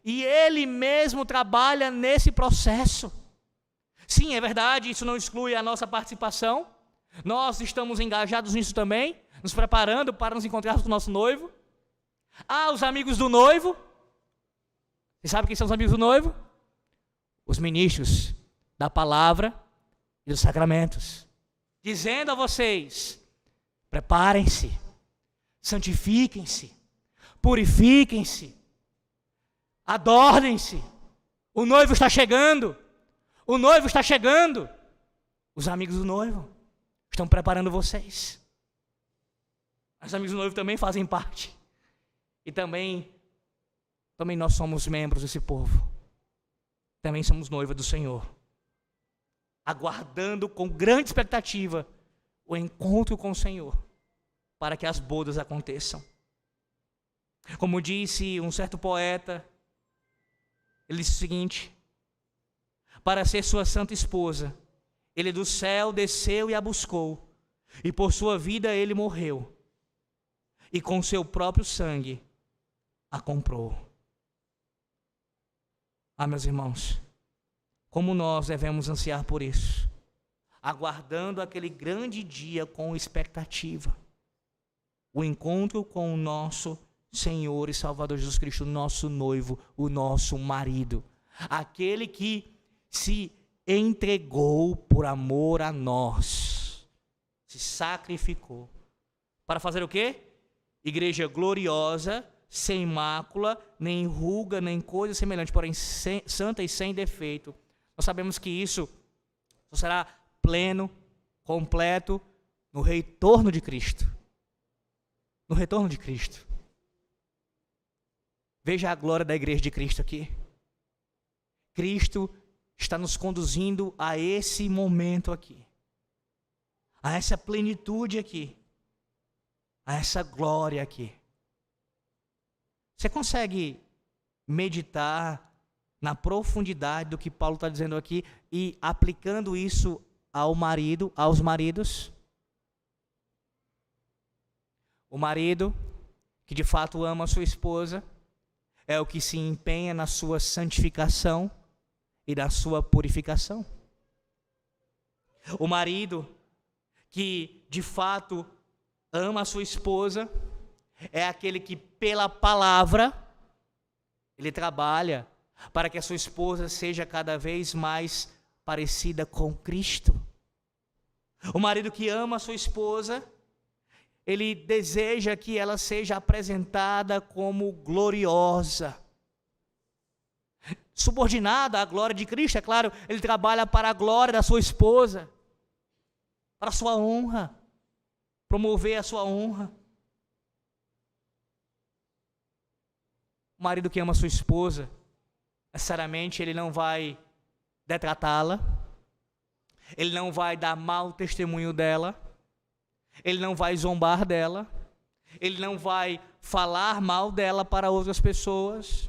E Ele mesmo trabalha nesse processo. Sim, é verdade, isso não exclui a nossa participação. Nós estamos engajados nisso também, nos preparando para nos encontrarmos com o nosso noivo. Os amigos do noivo. Você sabe quem são os amigos do noivo? Os ministros da palavra e dos sacramentos. Dizendo a vocês, preparem-se, santifiquem-se, purifiquem-se, adornem-se. O noivo está chegando. O noivo está chegando. Os amigos do noivo estão preparando vocês. Os amigos do noivo também fazem parte. E também nós somos membros desse povo. Também somos noiva do Senhor, aguardando com grande expectativa o encontro com o Senhor, para que as bodas aconteçam. Como disse um certo poeta, ele disse o seguinte: para ser sua santa esposa, ele do céu desceu e a buscou, e por sua vida ele morreu, e com seu próprio sangue a comprou. Ah, meus irmãos, como nós devemos ansiar por isso, aguardando aquele grande dia com expectativa, o encontro com o nosso Senhor e Salvador Jesus Cristo, nosso noivo, o nosso marido, aquele que se entregou por amor a nós, se sacrificou, para fazer o quê? Igreja gloriosa, sem mácula, nem ruga, nem coisa semelhante, porém santa e sem defeito. Nós sabemos que isso só será pleno, completo, no retorno de Cristo. No retorno de Cristo. Veja a glória da igreja de Cristo aqui. Cristo está nos conduzindo a esse momento aqui, a essa plenitude aqui, a essa glória aqui. Você consegue meditar na profundidade do que Paulo está dizendo aqui e aplicando isso ao marido, aos maridos? O marido que de fato ama a sua esposa é o que se empenha na sua santificação e na sua purificação. O marido que de fato ama a sua esposa é aquele que pela palavra ele trabalha para que a sua esposa seja cada vez mais parecida com Cristo. O marido que ama a sua esposa, ele deseja que ela seja apresentada como gloriosa, subordinada à glória de Cristo. É claro, ele trabalha para a glória da sua esposa, para a sua honra, promover a sua honra. O marido que ama a sua esposa, necessariamente ele não vai detratá-la, ele não vai dar mau testemunho dela, ele não vai zombar dela, ele não vai falar mal dela para outras pessoas,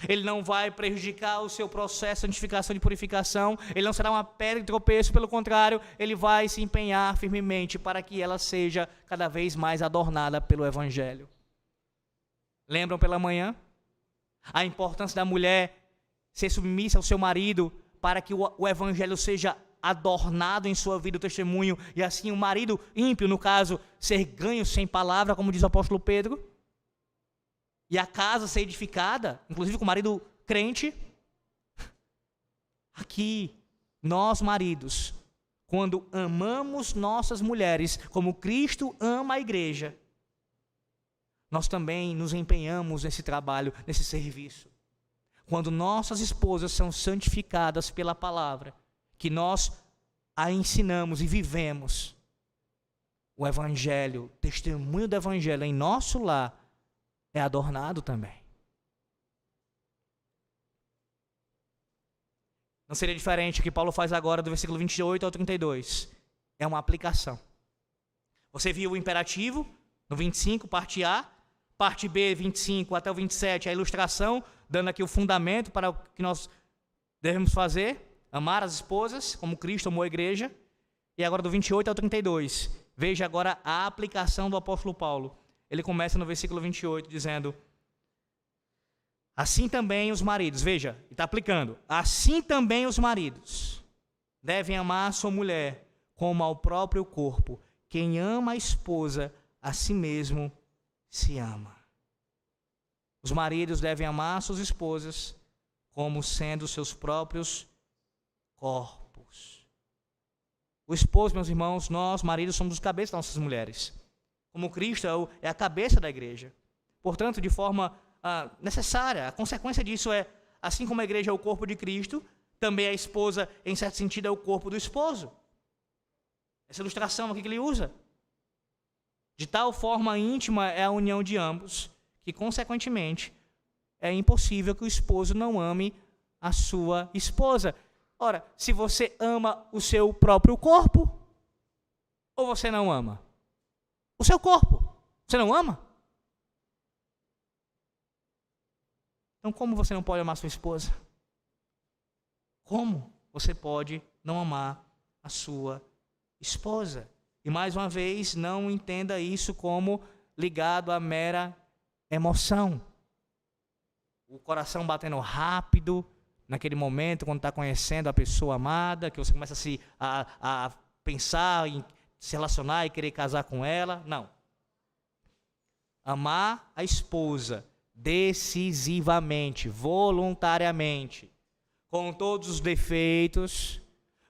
ele não vai prejudicar o seu processo de santificação e purificação, ele não será uma pedra de tropeço, pelo contrário, ele vai se empenhar firmemente para que ela seja cada vez mais adornada pelo Evangelho. Lembram pela manhã? A importância da mulher ser submissa ao seu marido para que o Evangelho seja adornado em sua vida, o testemunho, e assim o marido ímpio, no caso, ser ganho sem palavra, como diz o apóstolo Pedro, e a casa ser edificada, inclusive com o marido crente. Aqui, nós maridos, quando amamos nossas mulheres como Cristo ama a igreja, nós também nos empenhamos nesse trabalho, nesse serviço. Quando nossas esposas são santificadas pela palavra, que nós a ensinamos e vivemos, o Evangelho, o testemunho do Evangelho em nosso lar é adornado também. Não seria diferente o que Paulo faz agora do versículo 28 ao 32. É uma aplicação. Você viu o imperativo no 25, parte A, parte B, 25 até o 27, a ilustração, dando aqui o fundamento para o que nós devemos fazer. Amar as esposas, como Cristo amou a igreja. E agora do 28 ao 32. Veja agora a aplicação do apóstolo Paulo. Ele começa no versículo 28 dizendo: assim também os maridos, veja, ele está aplicando. Assim também os maridos devem amar a sua mulher como ao próprio corpo. Quem ama a esposa, a si mesmo se ama. Os maridos devem amar suas esposas como sendo seus próprios corpos. O esposo, meus irmãos, nós, maridos, somos os cabeças das nossas mulheres. Como Cristo é a cabeça da igreja. Portanto, de forma necessária, a consequência disso é, assim como a igreja é o corpo de Cristo, também a esposa, em certo sentido, é o corpo do esposo. Essa ilustração aqui que ele usa. De tal forma íntima é a união de ambos, que, consequentemente, é impossível que o esposo não ame a sua esposa. Ora, se você ama o seu próprio corpo, ou você não ama? O seu corpo, você não ama? Então, como você não pode amar sua esposa? Como você pode não amar a sua esposa? E mais uma vez, não entenda isso como ligado à mera emoção. O coração batendo rápido, naquele momento, quando está conhecendo a pessoa amada, que você começa a pensar em se relacionar e querer casar com ela. Não. Amar a esposa decisivamente, voluntariamente, com todos os defeitos,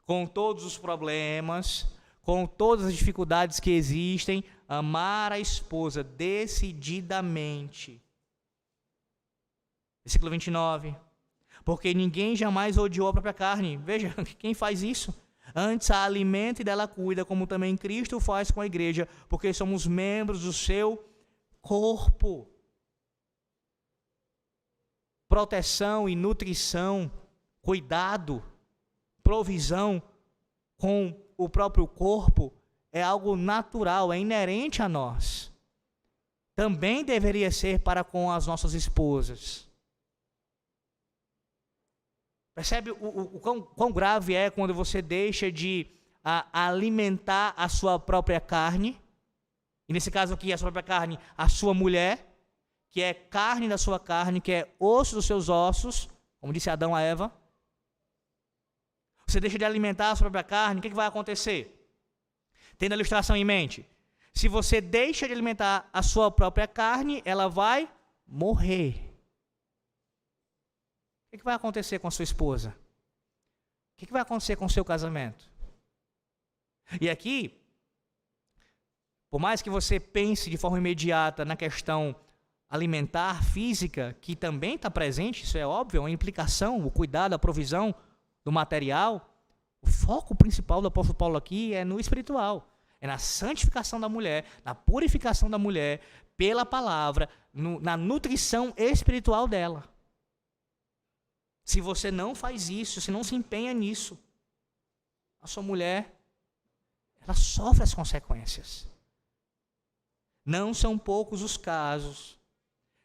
com todos os problemas, com todas as dificuldades que existem, amar a esposa decididamente. Versículo 29. Porque ninguém jamais odiou a própria carne. Veja, quem faz isso? Antes a alimenta e dela cuida, como também Cristo faz com a igreja, porque somos membros do seu corpo. Proteção e nutrição, cuidado, provisão com o próprio corpo é algo natural, é inerente a nós. Também deveria ser para com as nossas esposas. Percebe o quão grave é quando você deixa de alimentar a sua própria carne, e nesse caso aqui a sua própria carne, a sua mulher, que é carne da sua carne, que é osso dos seus ossos, como disse Adão a Eva. Você deixa de alimentar a sua própria carne, o que vai acontecer? Tendo a ilustração em mente, se você deixa de alimentar a sua própria carne, ela vai morrer. O que vai acontecer com a sua esposa? O que vai acontecer com o seu casamento? E aqui, por mais que você pense de forma imediata na questão alimentar, física, que também está presente, isso é óbvio, é uma implicação, o cuidado, a provisão do material, o foco principal do apóstolo Paulo aqui é no espiritual, é na santificação da mulher, na purificação da mulher, pela palavra, na nutrição espiritual dela. Se você não faz isso, se não se empenha nisso, a sua mulher, ela sofre as consequências. Não são poucos os casos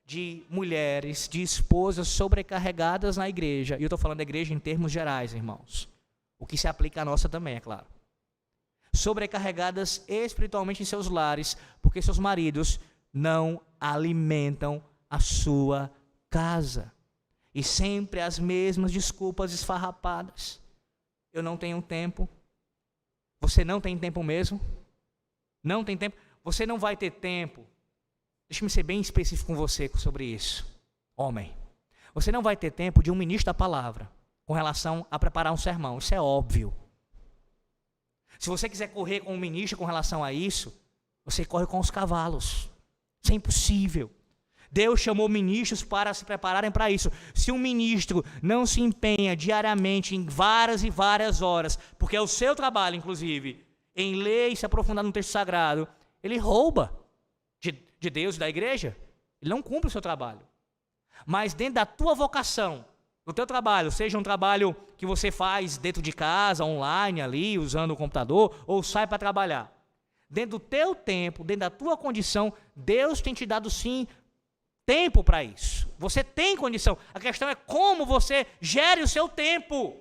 de mulheres, de esposas sobrecarregadas na igreja. E eu estou falando da igreja em termos gerais, irmãos. O que se aplica à nossa também, é claro. Sobrecarregadas espiritualmente em seus lares, porque seus maridos não alimentam a sua casa. E sempre as mesmas desculpas esfarrapadas. Eu não tenho tempo. Você não tem tempo mesmo? Não tem tempo? Você não vai ter tempo. Deixa-me ser bem específico com você sobre isso. Homem, você não vai ter tempo de um ministro da palavra com relação a preparar um sermão. Isso é óbvio. Se você quiser correr com um ministro com relação a isso, você corre com os cavalos. Isso é impossível. Deus chamou ministros para se prepararem para isso. Se um ministro não se empenha diariamente em várias e várias horas, porque é o seu trabalho, inclusive, em ler e se aprofundar no texto sagrado, ele rouba de Deus e da igreja. Ele não cumpre o seu trabalho. Mas dentro da tua vocação, do teu trabalho, seja um trabalho que você faz dentro de casa, online ali, usando o computador, ou sai para trabalhar. Dentro do teu tempo, dentro da tua condição, Deus tem te dado sim tempo para isso. Você tem condição. A questão é como você gere o seu tempo.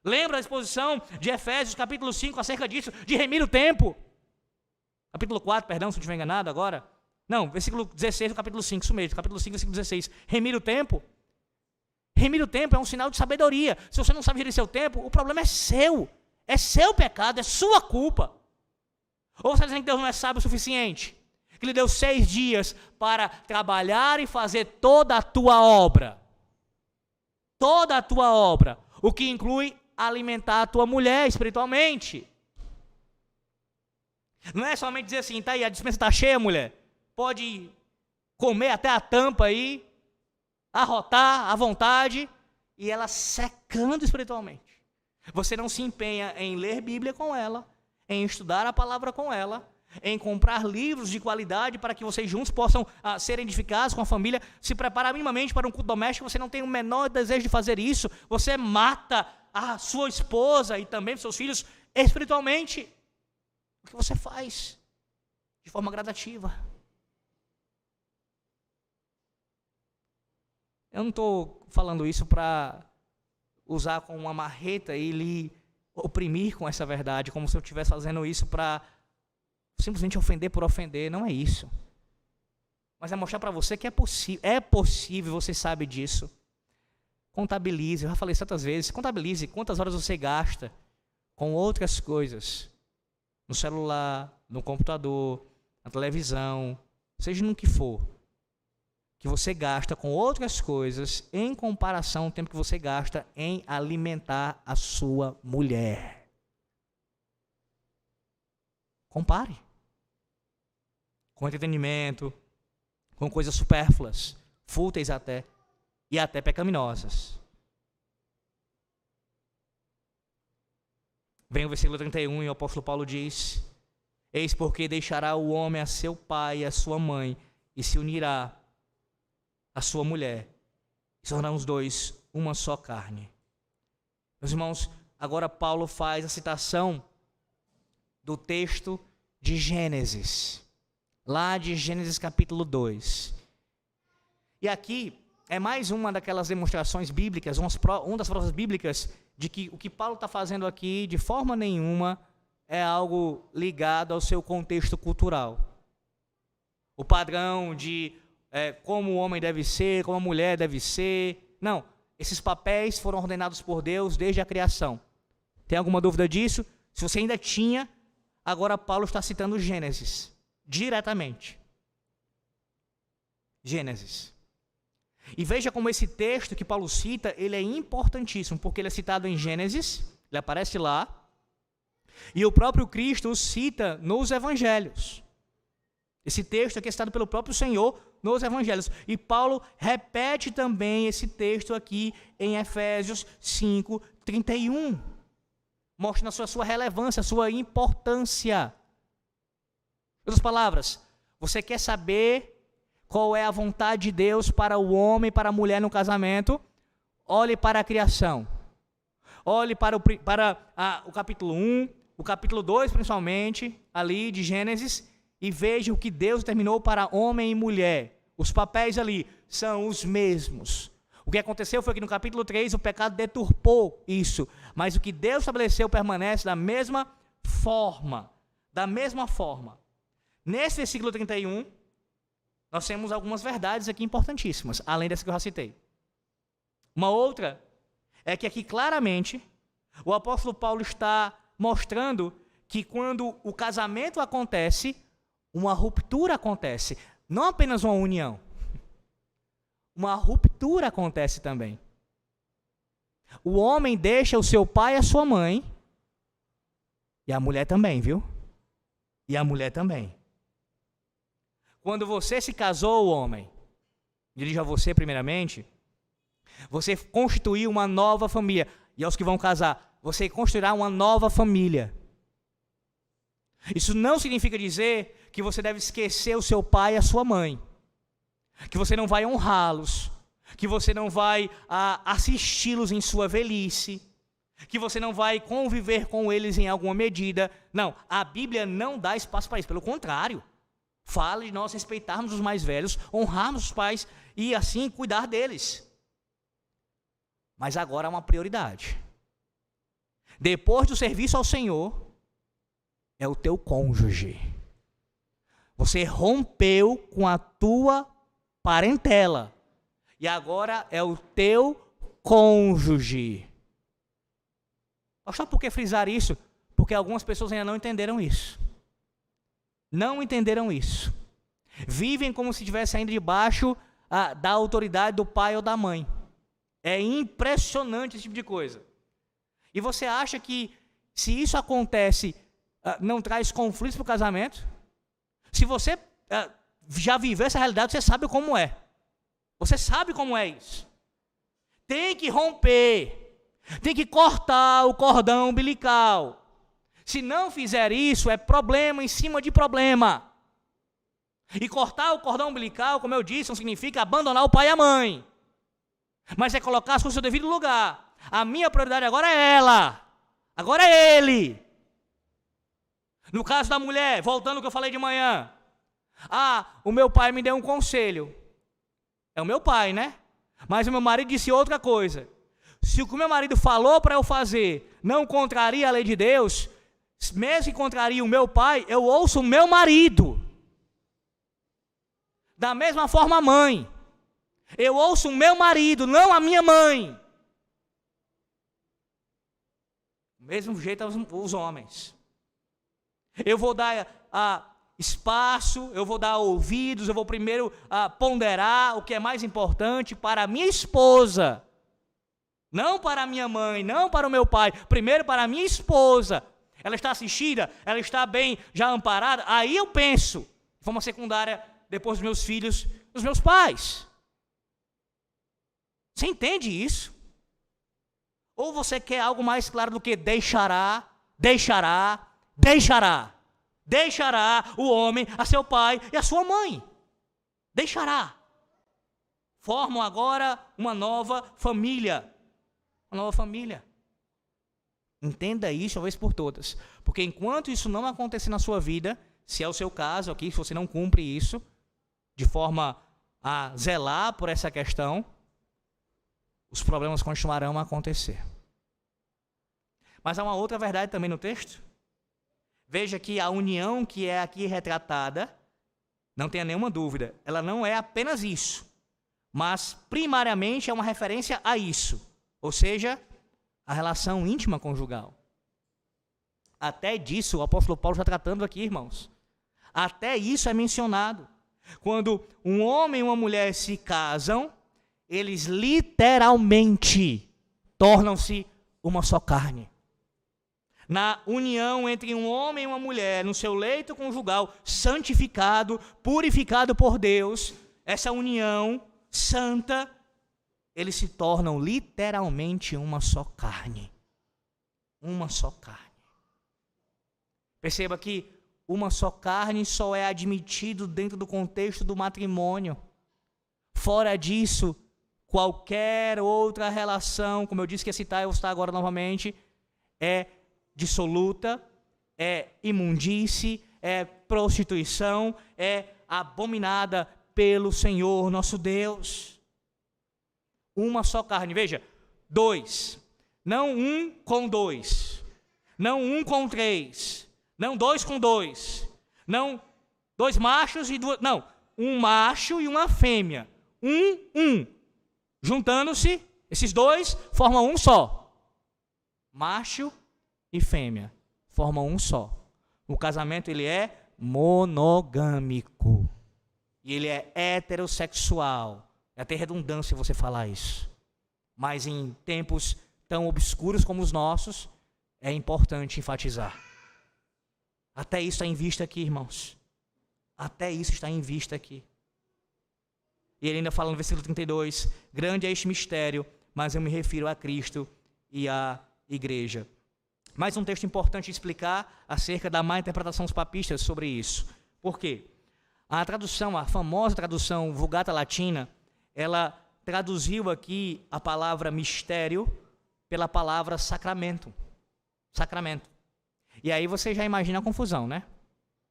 Lembra a exposição de Efésios capítulo 5 acerca disso, de remir o tempo? Capítulo 4, perdão, se eu estiver enganado agora. Não, versículo 16 do capítulo 5, isso mesmo, capítulo 5, versículo 16. Remir o tempo. Remir o tempo é um sinal de sabedoria. Se você não sabe gerir seu tempo, o problema é seu. É seu pecado, é sua culpa. Ou você está dizendo que Deus não é sábio o suficiente? Que Ele deu 6 dias para trabalhar e fazer toda a tua obra. Toda a tua obra. O que inclui alimentar a tua mulher espiritualmente. Não é somente dizer assim, tá aí, a dispensa está cheia, mulher. Pode comer até a tampa aí, arrotar à vontade, e ela secando espiritualmente. Você não se empenha em ler Bíblia com ela, em estudar a palavra com ela, em comprar livros de qualidade para que vocês juntos possam ser edificados com a família, se preparar minimamente para um culto doméstico, você não tem o menor desejo de fazer isso, você mata a sua esposa e também os seus filhos espiritualmente. O que você faz? De forma gradativa. Eu não estou falando isso para usar como uma marreta e lhe oprimir com essa verdade, como se eu estivesse fazendo isso para simplesmente ofender por ofender. Não é isso. Mas é mostrar para você que é possível, você sabe disso. Contabilize, eu já falei isso tantas vezes, contabilize quantas horas você gasta com outras coisas. No celular, no computador, na televisão, seja no que for. Que você gasta com outras coisas em comparação ao tempo que você gasta em alimentar a sua mulher. Compare. Com entretenimento, com coisas supérfluas, fúteis até, e até pecaminosas. Vem o versículo 31 e o apóstolo Paulo diz: eis porque deixará o homem a seu pai e a sua mãe, e se unirá a sua mulher, e se tornarão os dois uma só carne. Meus irmãos, agora Paulo faz a citação do texto de Gênesis, lá de Gênesis capítulo 2. E aqui é mais uma daquelas demonstrações bíblicas, uma das provas bíblicas de que o que Paulo está fazendo aqui, de forma nenhuma, é algo ligado ao seu contexto cultural. O padrão de como o homem deve ser, como a mulher deve ser. Não, esses papéis foram ordenados por Deus desde a criação. Tem alguma dúvida disso? Se você ainda tinha, agora Paulo está citando Gênesis, diretamente. Gênesis. E veja como esse texto que Paulo cita, ele é importantíssimo, porque ele é citado em Gênesis, ele aparece lá, e o próprio Cristo o cita nos Evangelhos. Esse texto aqui é citado pelo próprio Senhor nos Evangelhos. E Paulo repete também esse texto aqui em Efésios 5:31. Mostra a sua relevância, a sua importância. Em outras palavras, você quer saber qual é a vontade de Deus para o homem e para a mulher no casamento? Olhe para a criação. Olhe para o capítulo 1, o capítulo 2 principalmente, ali de Gênesis, e veja o que Deus determinou para homem e mulher. Os papéis ali são os mesmos. O que aconteceu foi que no capítulo 3 o pecado deturpou isso, mas o que Deus estabeleceu permanece da mesma forma. Da mesma forma. Nesse versículo 31, nós temos algumas verdades aqui importantíssimas, além dessa que eu já citei. Uma outra é que aqui claramente o apóstolo Paulo está mostrando que quando o casamento acontece, uma ruptura acontece. Não apenas uma união. Uma ruptura acontece também. O homem deixa o seu pai e a sua mãe, e a mulher também, viu? E a mulher também. Quando você se casou, homem, dirijo a você primeiramente, você constituiu uma nova família. E aos que vão casar, você construirá uma nova família. Isso não significa dizer que você deve esquecer o seu pai e a sua mãe, que você não vai honrá-los, que você não vai assisti-los em sua velhice, que você não vai conviver com eles em alguma medida. Não, a Bíblia não dá espaço para isso, pelo contrário. Fala de nós respeitarmos os mais velhos, honrarmos os pais e assim cuidar deles. Mas agora há uma prioridade. Depois do serviço ao Senhor, é o teu cônjuge. Você rompeu com a tua parentela. E agora é o teu cônjuge. Sabe por que frisar isso? Porque algumas pessoas ainda não entenderam isso. Não entenderam isso. Vivem como se estivessem ainda debaixo da autoridade do pai ou da mãe. É impressionante esse tipo de coisa. E você acha que se isso acontece, não traz conflitos para o casamento? Se você já viveu essa realidade, você sabe como é. Você sabe como é isso. Tem que romper. Tem que cortar o cordão umbilical. Se não fizer isso, é problema em cima de problema. E cortar o cordão umbilical, como eu disse, não significa abandonar o pai e a mãe, mas é colocar as coisas no seu devido lugar. A minha prioridade agora é ela, agora é ele. No caso da mulher, voltando ao que eu falei de manhã, o meu pai me deu um conselho. É o meu pai, né? Mas o meu marido disse outra coisa. Se o que o meu marido falou para eu fazer não contraria a lei de Deus, mesmo que contraria o meu pai, eu ouço o meu marido. Da mesma forma a mãe. Eu ouço o meu marido, não a minha mãe. Do mesmo jeito os homens. Eu vou dar espaço, eu vou dar ouvidos, eu vou primeiro ponderar o que é mais importante para a minha esposa. Não para a minha mãe, não para o meu pai. Primeiro para a minha esposa. Ela está assistida, ela está bem, já amparada. Aí eu penso, de forma secundária, depois dos meus filhos, dos meus pais. Você entende isso? Ou você quer algo mais claro do que deixará o homem a seu pai e a sua mãe? Deixará. Formam agora uma nova família. Uma nova família. Entenda isso uma vez por todas. Porque enquanto isso não acontecer na sua vida, se é o seu caso aqui, se você não cumpre isso, de forma a zelar por essa questão, os problemas continuarão a acontecer. Mas há uma outra verdade também no texto. Veja que a união que é aqui retratada, não tenha nenhuma dúvida, ela não é apenas isso, mas primariamente é uma referência a isso, ou seja, a relação íntima conjugal. Até disso o apóstolo Paulo está tratando aqui, irmãos. Até isso é mencionado. Quando um homem e uma mulher se casam, eles literalmente tornam-se uma só carne. Na união entre um homem e uma mulher, no seu leito conjugal, santificado, purificado por Deus, essa união santa, eles se tornam literalmente uma só carne. Uma só carne. Perceba que uma só carne só é admitido dentro do contexto do matrimônio. Fora disso, qualquer outra relação, como eu disse que ia citar, eu vou citar agora novamente, é dissoluta, é imundície, é prostituição, é abominada pelo Senhor nosso Deus. Uma só carne, veja, dois, não um com dois, não um com três, não dois com dois, não dois machos e duas, não, um macho e uma fêmea, juntando-se, esses dois formam um só, macho e fêmea, formam um só. O casamento ele é monogâmico, e ele é heterossexual. É até redundância você falar isso. Mas em tempos tão obscuros como os nossos, é importante enfatizar. Até isso está em vista aqui, irmãos. Até isso está em vista aqui. E ele ainda fala no versículo 32, grande é este mistério, mas eu me refiro a Cristo e à igreja. Mais um texto importante explicar acerca da má interpretação dos papistas sobre isso. Por quê? A tradução, a famosa tradução Vulgata Latina, ela traduziu aqui a palavra mistério pela palavra sacramento. Sacramento. E aí você já imagina a confusão, né?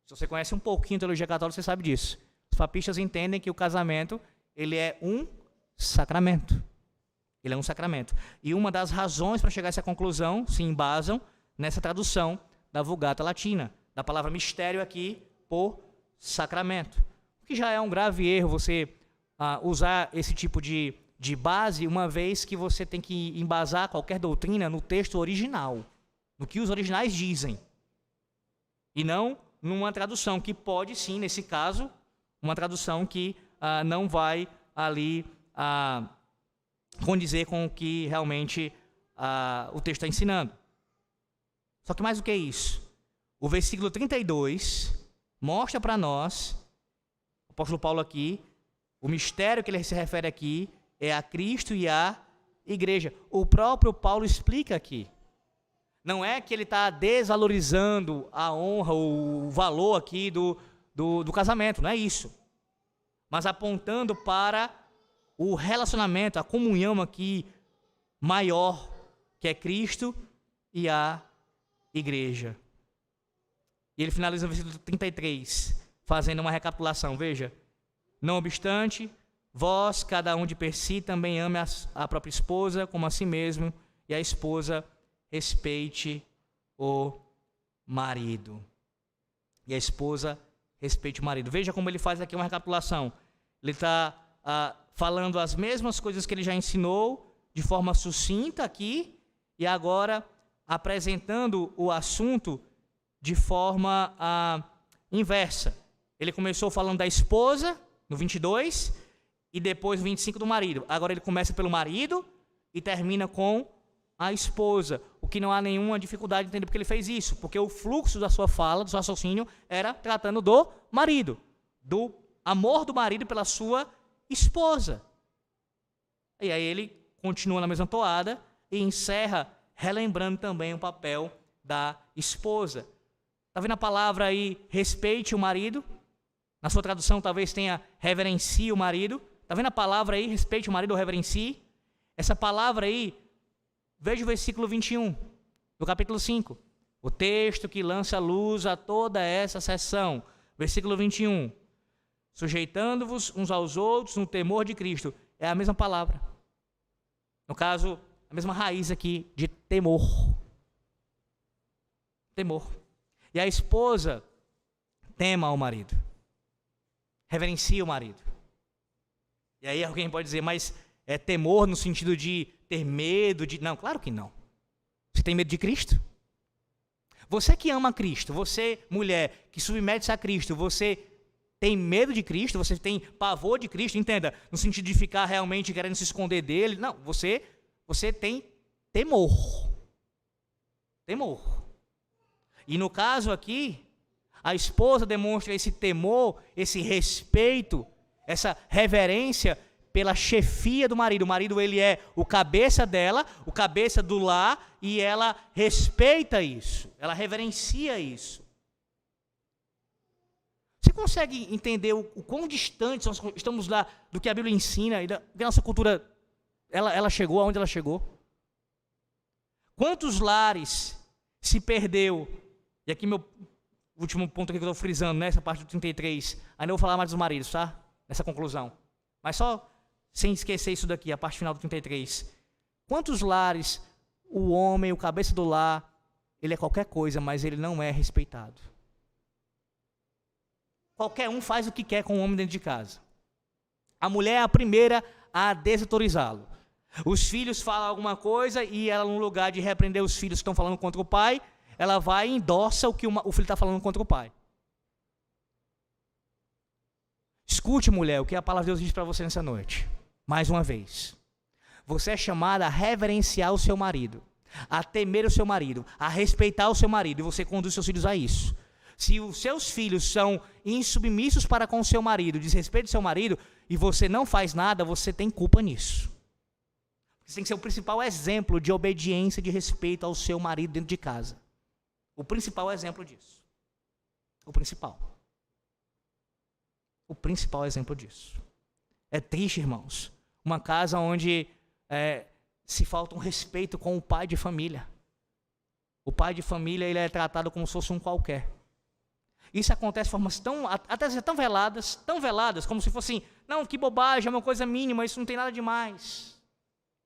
Se você conhece um pouquinho de teologia católica, você sabe disso. Os papistas entendem que o casamento, ele é um sacramento. Ele é um sacramento. E uma das razões para chegar a essa conclusão se embasam nessa tradução da Vulgata Latina, da palavra mistério aqui por sacramento. O que já é um grave erro você usar esse tipo de base, uma vez que você tem que embasar qualquer doutrina no texto original, no que os originais dizem, e não numa tradução que pode sim, nesse caso, uma tradução que não vai ali condizer com o que realmente o texto está ensinando. Só que mais do que isso, o versículo 32 mostra para nós, o apóstolo Paulo aqui, o mistério que ele se refere aqui é a Cristo e a igreja. O próprio Paulo explica aqui. Não é que ele está desvalorizando a honra, o valor aqui do casamento, não é isso. Mas apontando para o relacionamento, a comunhão aqui maior, que é Cristo e a igreja. E ele finaliza no versículo 33, fazendo uma recapitulação. Veja: não obstante, vós, cada um de per si, também ame a própria esposa como a si mesmo, e a esposa respeite o marido. E a esposa respeite o marido. Veja como ele faz aqui uma recapitulação. Ele está falando as mesmas coisas que ele já ensinou, de forma sucinta aqui, e agora apresentando o assunto de forma inversa. Ele começou falando da esposa, no 22, e depois no 25 do marido. Agora ele começa pelo marido e termina com a esposa. O que não há nenhuma dificuldade de entender porque ele fez isso, porque o fluxo da sua fala, do seu raciocínio, era tratando do marido, do amor do marido pela sua esposa. E aí ele continua na mesma toada e encerra relembrando também o papel da esposa. Está vendo a palavra aí, respeite o marido? Na sua tradução talvez tenha reverencie o marido. Está vendo a palavra aí, respeite o marido ou reverencie? Essa palavra aí, veja o versículo 21, do capítulo 5. O texto que lança luz a toda essa seção. Versículo 21. Sujeitando-vos uns aos outros no temor de Cristo. É a mesma palavra. No caso, a mesma raiz aqui de temor. Temor. E a esposa tema ao marido. Reverencia o marido. E aí alguém pode dizer, mas é temor no sentido de ter medo de... Não, claro que não. Você tem medo de Cristo? Você que ama Cristo, você, mulher, que submete-se a Cristo, você tem medo de Cristo, você tem pavor de Cristo, entenda, no sentido de ficar realmente querendo se esconder dele. Não, você tem temor. Temor. E no caso aqui, a esposa demonstra esse temor, esse respeito, essa reverência pela chefia do marido. O marido, ele é o cabeça dela, o cabeça do lar, e ela respeita isso, ela reverencia isso. Você consegue entender o quão distantes nós estamos lá do que a Bíblia ensina e da nossa cultura, ela chegou aonde ela chegou? Quantos lares se perdeu? E aqui meu último ponto aqui que eu estou frisando, nessa parte do 33, ainda vou falar mais dos maridos, tá? Nessa conclusão. Mas só sem esquecer isso daqui, a parte final do 33. Quantos lares o homem, o cabeça do lar, ele é qualquer coisa, mas ele não é respeitado? Qualquer um faz o que quer com o homem dentro de casa. A mulher é a primeira a desautorizá-lo. Os filhos falam alguma coisa e ela, no lugar de repreender os filhos que estão falando contra o pai, ela vai e endossa o que o filho está falando contra o pai. Escute, mulher, o que a palavra de Deus diz para você nessa noite. Mais uma vez. Você é chamada a reverenciar o seu marido, a temer o seu marido, a respeitar o seu marido, e você conduz seus filhos a isso. Se os seus filhos são insubmissos para com o seu marido, desrespeitam o seu marido, e você não faz nada, você tem culpa nisso. Você tem que ser o principal exemplo de obediência e de respeito ao seu marido dentro de casa. O principal exemplo disso. O principal. O principal exemplo disso. É triste, irmãos, uma casa onde se falta um respeito com o pai de família. O pai de família, ele é tratado como se fosse um qualquer. Isso acontece de formas tão veladas, como se fosse, não, que bobagem, é uma coisa mínima, isso não tem nada demais.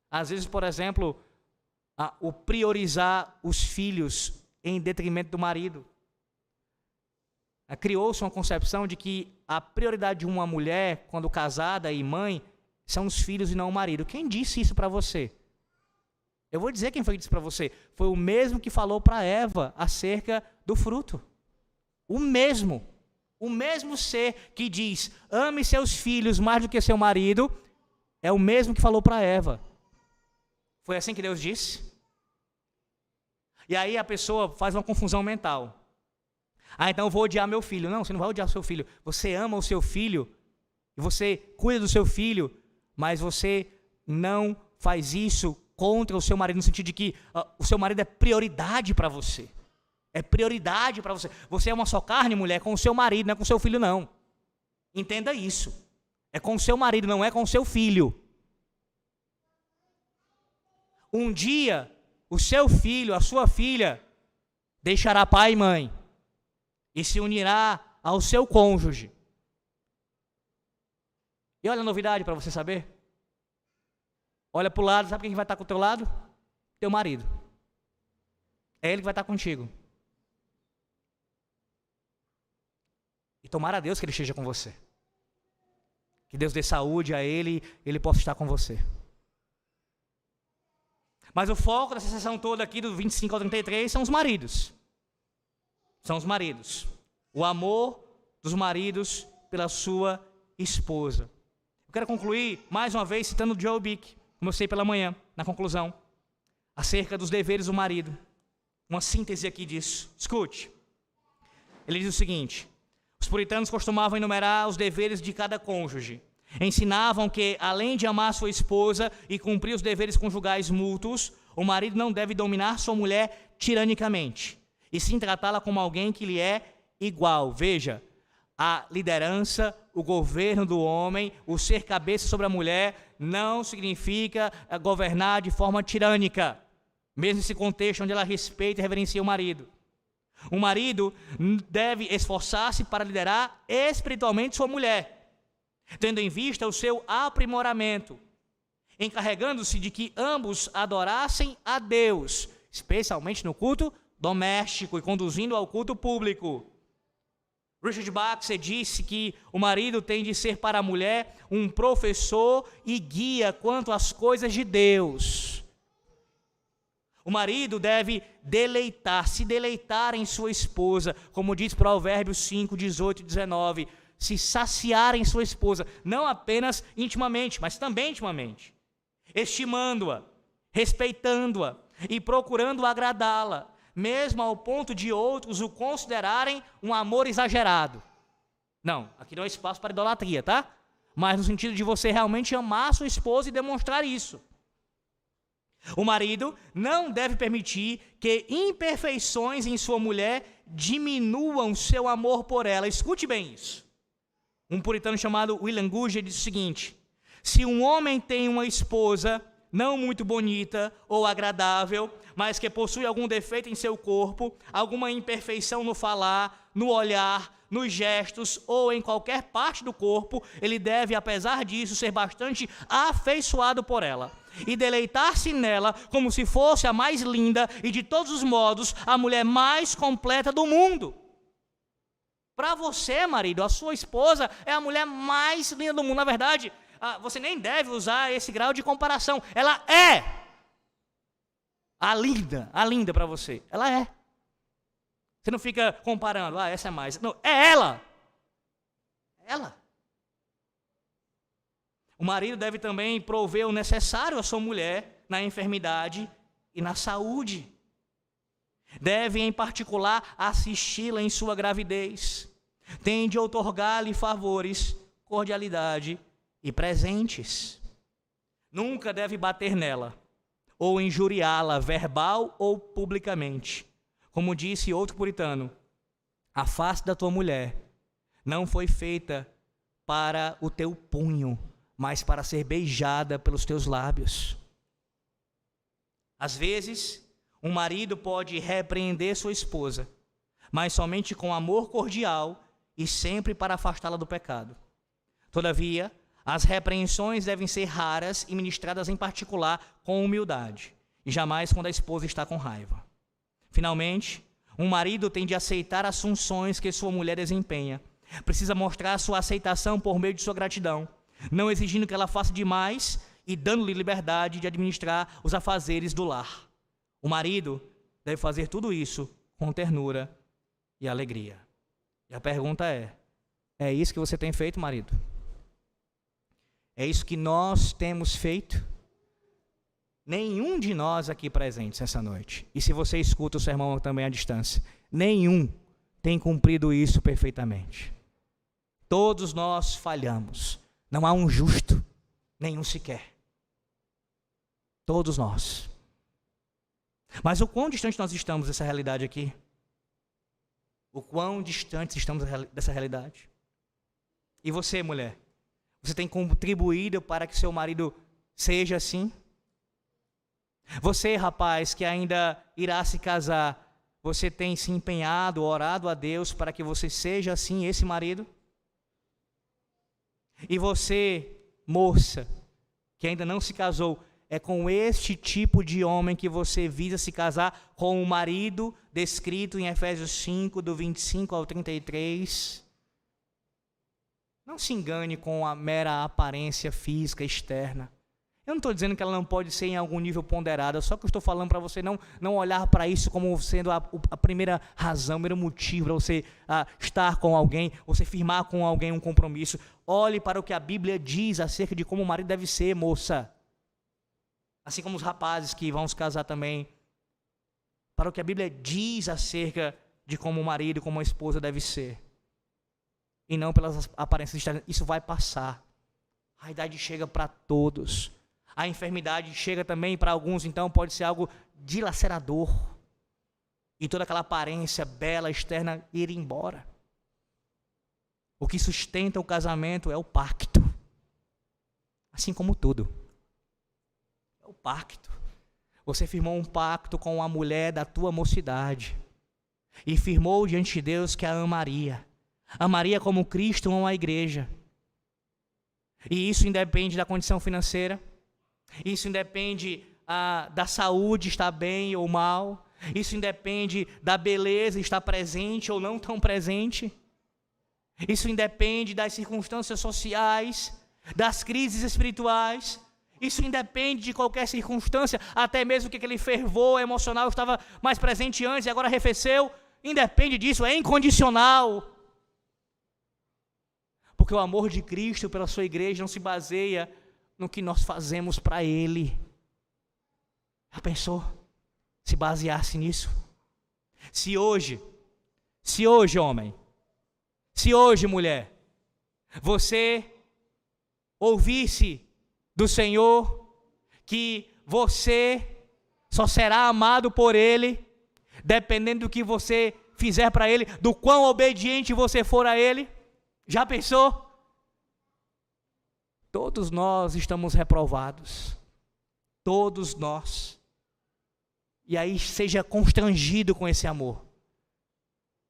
Às vezes, por exemplo, o priorizar os filhos em detrimento do marido. Criou-se uma concepção de que a prioridade de uma mulher, quando casada e mãe, são os filhos e não o marido. Quem disse isso para você? Eu vou dizer quem foi que disse para você. Foi o mesmo que falou para Eva acerca do fruto. O mesmo ser que diz, ame seus filhos mais do que seu marido, é o mesmo que falou para Eva. Foi assim que Deus disse? E aí a pessoa faz uma confusão mental. Então eu vou odiar meu filho. Não, você não vai odiar o seu filho. Você ama o seu filho, e você cuida do seu filho, mas você não faz isso contra o seu marido, no sentido de que o seu marido é prioridade para você. É prioridade para você. Você é uma só carne, mulher, com o seu marido, não é com o seu filho, não. Entenda isso. É com o seu marido, não é com o seu filho. Um dia, o seu filho, a sua filha, deixará pai e mãe e se unirá ao seu cônjuge. E olha a novidade para você saber. Olha para o lado, sabe quem vai estar com o teu lado? Teu marido. É ele que vai estar contigo. E tomara a Deus que ele esteja com você. Que Deus dê saúde a ele, ele possa estar com você. Mas o foco dessa sessão toda aqui, do 25 ao 33, são os maridos. São os maridos. O amor dos maridos pela sua esposa. Eu quero concluir, mais uma vez, citando Joe Bick, como eu sei pela manhã, na conclusão, acerca dos deveres do marido. Uma síntese aqui disso. Escute. Ele diz o seguinte: os puritanos costumavam enumerar os deveres de cada cônjuge. Ensinavam que, além de amar sua esposa e cumprir os deveres conjugais mútuos, o marido não deve dominar sua mulher tiranicamente, e sim tratá-la como alguém que lhe é igual. Veja, a liderança, o governo do homem, o ser cabeça sobre a mulher, não significa governar de forma tirânica, mesmo nesse contexto onde ela respeita e reverencia o marido. O marido deve esforçar-se para liderar espiritualmente sua mulher, tendo em vista o seu aprimoramento, encarregando-se de que ambos adorassem a Deus, especialmente no culto doméstico e conduzindo ao culto público. Richard Baxter disse que o marido tem de ser para a mulher um professor e guia quanto às coisas de Deus. O marido deve se deleitar em sua esposa, como diz Provérbios 5, 18 e 19, se saciar em sua esposa, não apenas intimamente, mas também intimamente, estimando-a, respeitando-a e procurando agradá-la, mesmo ao ponto de outros o considerarem um amor exagerado. Não, aqui não é espaço para idolatria, tá? Mas no sentido de você realmente amar sua esposa e demonstrar isso. O marido não deve permitir que imperfeições em sua mulher diminuam seu amor por ela. Escute bem isso. Um puritano chamado William Gouge diz o seguinte: se um homem tem uma esposa não muito bonita ou agradável, mas que possui algum defeito em seu corpo, alguma imperfeição no falar, no olhar, nos gestos ou em qualquer parte do corpo, ele deve, apesar disso, ser bastante afeiçoado por ela e deleitar-se nela como se fosse a mais linda e, de todos os modos, a mulher mais completa do mundo. Para você, marido, a sua esposa é a mulher mais linda do mundo. Na verdade, você nem deve usar esse grau de comparação. Ela é a linda para você. Ela é. Você não fica comparando, essa é mais. Não, é ela. Ela. O marido deve também prover o necessário à sua mulher na enfermidade e na saúde. Deve, em particular, assisti-la em sua gravidez. Tem de outorgar-lhe favores, cordialidade e presentes. Nunca deve bater nela ou injuriá-la verbal ou publicamente. Como disse outro puritano, a face da tua mulher não foi feita para o teu punho, mas para ser beijada pelos teus lábios. Às vezes, um marido pode repreender sua esposa, mas somente com amor cordial e sempre para afastá-la do pecado. Todavia, as repreensões devem ser raras e ministradas em particular com humildade, e jamais quando a esposa está com raiva. Finalmente, um marido tem de aceitar as funções que sua mulher desempenha. Precisa mostrar sua aceitação por meio de sua gratidão, não exigindo que ela faça demais e dando-lhe liberdade de administrar os afazeres do lar. O marido deve fazer tudo isso com ternura e alegria. E a pergunta é isso que você tem feito, marido? É isso que nós temos feito? Nenhum de nós aqui presentes essa noite, e se você escuta o sermão também à distância, nenhum tem cumprido isso perfeitamente. Todos nós falhamos. Não há um justo, nenhum sequer. Todos nós. Mas o quão distante nós estamos dessa realidade aqui? O quão distantes estamos dessa realidade? E você, mulher? Você tem contribuído para que seu marido seja assim? Você, rapaz, que ainda irá se casar, você tem se empenhado, orado a Deus para que você seja assim, esse marido? E você, moça, que ainda não se casou, é com este tipo de homem que você visa se casar, com o marido descrito em Efésios 5, do 25 ao 33. Não se engane com a mera aparência física externa. Eu não estou dizendo que ela não pode ser em algum nível ponderada, só que eu estou falando para você não olhar para isso como sendo a primeira razão, o primeiro motivo para você estar com alguém, você firmar com alguém um compromisso. Olhe para o que a Bíblia diz acerca de como o marido deve ser, moça. Assim como os rapazes que vão se casar também. Para o que a Bíblia diz acerca de como o marido, como a esposa deve ser. E não pelas aparências externas. Isso vai passar. A idade chega para todos. A enfermidade chega também para alguns, então pode ser algo dilacerador. E toda aquela aparência bela, externa, ir embora. O que sustenta o casamento é o pacto. Assim como tudo. É o pacto. Você firmou um pacto com a mulher da tua mocidade. E firmou diante de Deus que a amaria. Amaria como Cristo ama a igreja. E isso independe da condição financeira. Isso independe da saúde estar bem ou mal. Isso independe da beleza estar presente ou não tão presente. Isso independe das circunstâncias sociais, das crises espirituais. Isso independe de qualquer circunstância, até mesmo que aquele fervor emocional estava mais presente antes e agora arrefeceu. Independe disso, é incondicional. Porque o amor de Cristo pela sua igreja não se baseia no que nós fazemos para Ele. Já pensou? Se baseasse nisso? Se hoje, homem, se hoje, mulher, você ouvisse do Senhor que você só será amado por Ele, dependendo do que você fizer para Ele, do quão obediente você for a Ele, já pensou? Todos nós estamos reprovados. Todos nós. E aí seja constrangido com esse amor.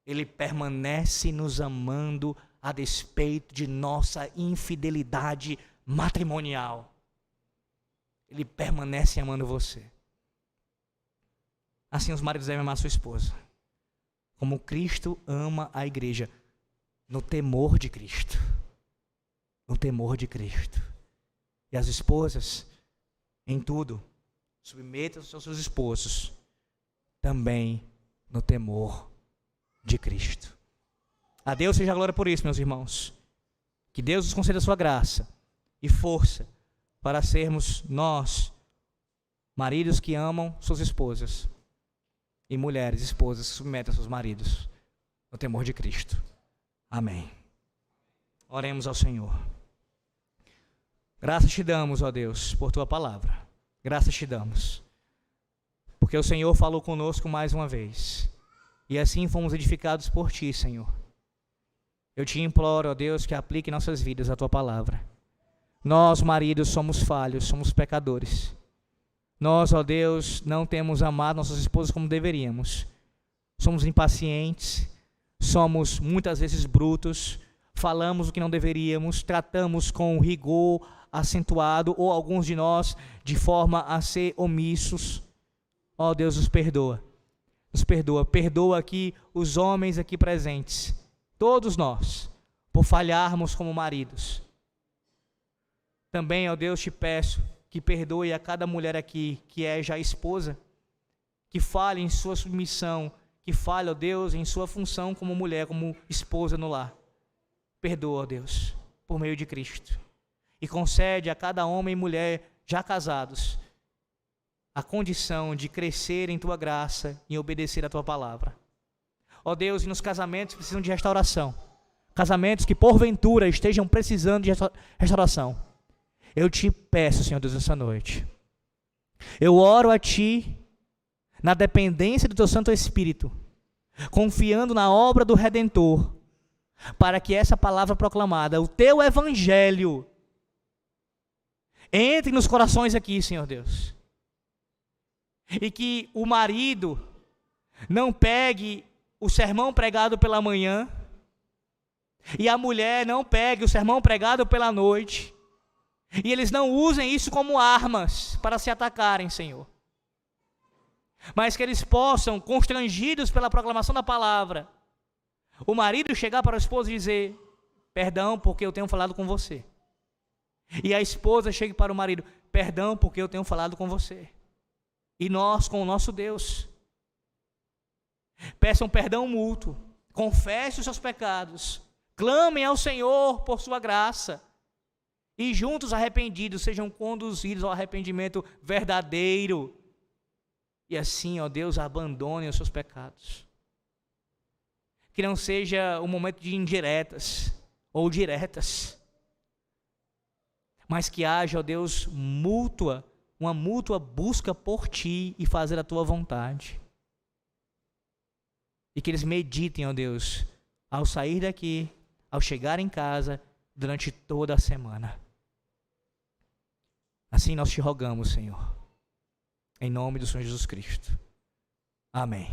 Ele permanece nos amando a despeito de nossa infidelidade matrimonial. Ele permanece amando você. Assim os maridos devem amar sua esposa. Como Cristo ama a igreja. No temor de Cristo. No temor de Cristo. E as esposas, em tudo, submetam-se aos seus esposos, também no temor de Cristo. A Deus seja a glória por isso, meus irmãos. Que Deus nos conceda a sua graça e força para sermos nós, maridos que amam suas esposas, e mulheres, esposas, que submetem seus maridos no temor de Cristo. Amém. Oremos ao Senhor. Graças te damos, ó Deus, por tua palavra. Graças te damos. Porque o Senhor falou conosco mais uma vez. E assim fomos edificados por ti, Senhor. Eu te imploro, ó Deus, que aplique em nossas vidas a tua palavra. Nós, maridos, somos falhos, somos pecadores. Nós, ó Deus, não temos amado nossas esposas como deveríamos. Somos impacientes, somos muitas vezes brutos, falamos o que não deveríamos, tratamos com rigor acentuado, ou alguns de nós de forma a ser omissos. Ó Deus, nos perdoa. Nos perdoa. Perdoa aqui os homens aqui presentes, todos nós, por falharmos como maridos. Também, ó Deus, te peço que perdoe a cada mulher aqui que é já esposa, que fale em sua submissão, que fale, ó Deus, em sua função como mulher, como esposa no lar. Perdoa, ó Deus, por meio de Cristo. E concede a cada homem e mulher já casados a condição de crescer em tua graça e obedecer a tua palavra. Ó Deus, e nos casamentos que precisam de restauração, casamentos que porventura estejam precisando de restauração, eu te peço, Senhor Deus, essa noite, Eu oro a Ti, na dependência do Teu Santo Espírito, confiando na obra do Redentor, para que essa palavra proclamada, o Teu Evangelho, entre nos corações aqui, Senhor Deus. E que o marido não pegue o sermão pregado pela manhã, e a mulher não pegue o sermão pregado pela noite, e eles não usem isso como armas para se atacarem, Senhor. Mas que eles possam, constrangidos pela proclamação da palavra, o marido chegar para a esposa e dizer: perdão porque eu tenho falado com você. E a esposa chegue para o marido: perdão porque eu tenho falado com você. E nós com o nosso Deus. Peçam perdão mútuo, confessem os seus pecados, clamem ao Senhor por sua graça, e juntos arrependidos sejam conduzidos ao arrependimento verdadeiro. E assim, ó Deus, abandonem os seus pecados. Que não seja um momento de indiretas ou diretas, mas que haja, ó Deus, uma mútua busca por Ti e fazer a Tua vontade. E que eles meditem, ó Deus, ao sair daqui, ao chegar em casa, durante toda a semana. Assim nós Te rogamos, Senhor, em nome do Senhor Jesus Cristo. Amém.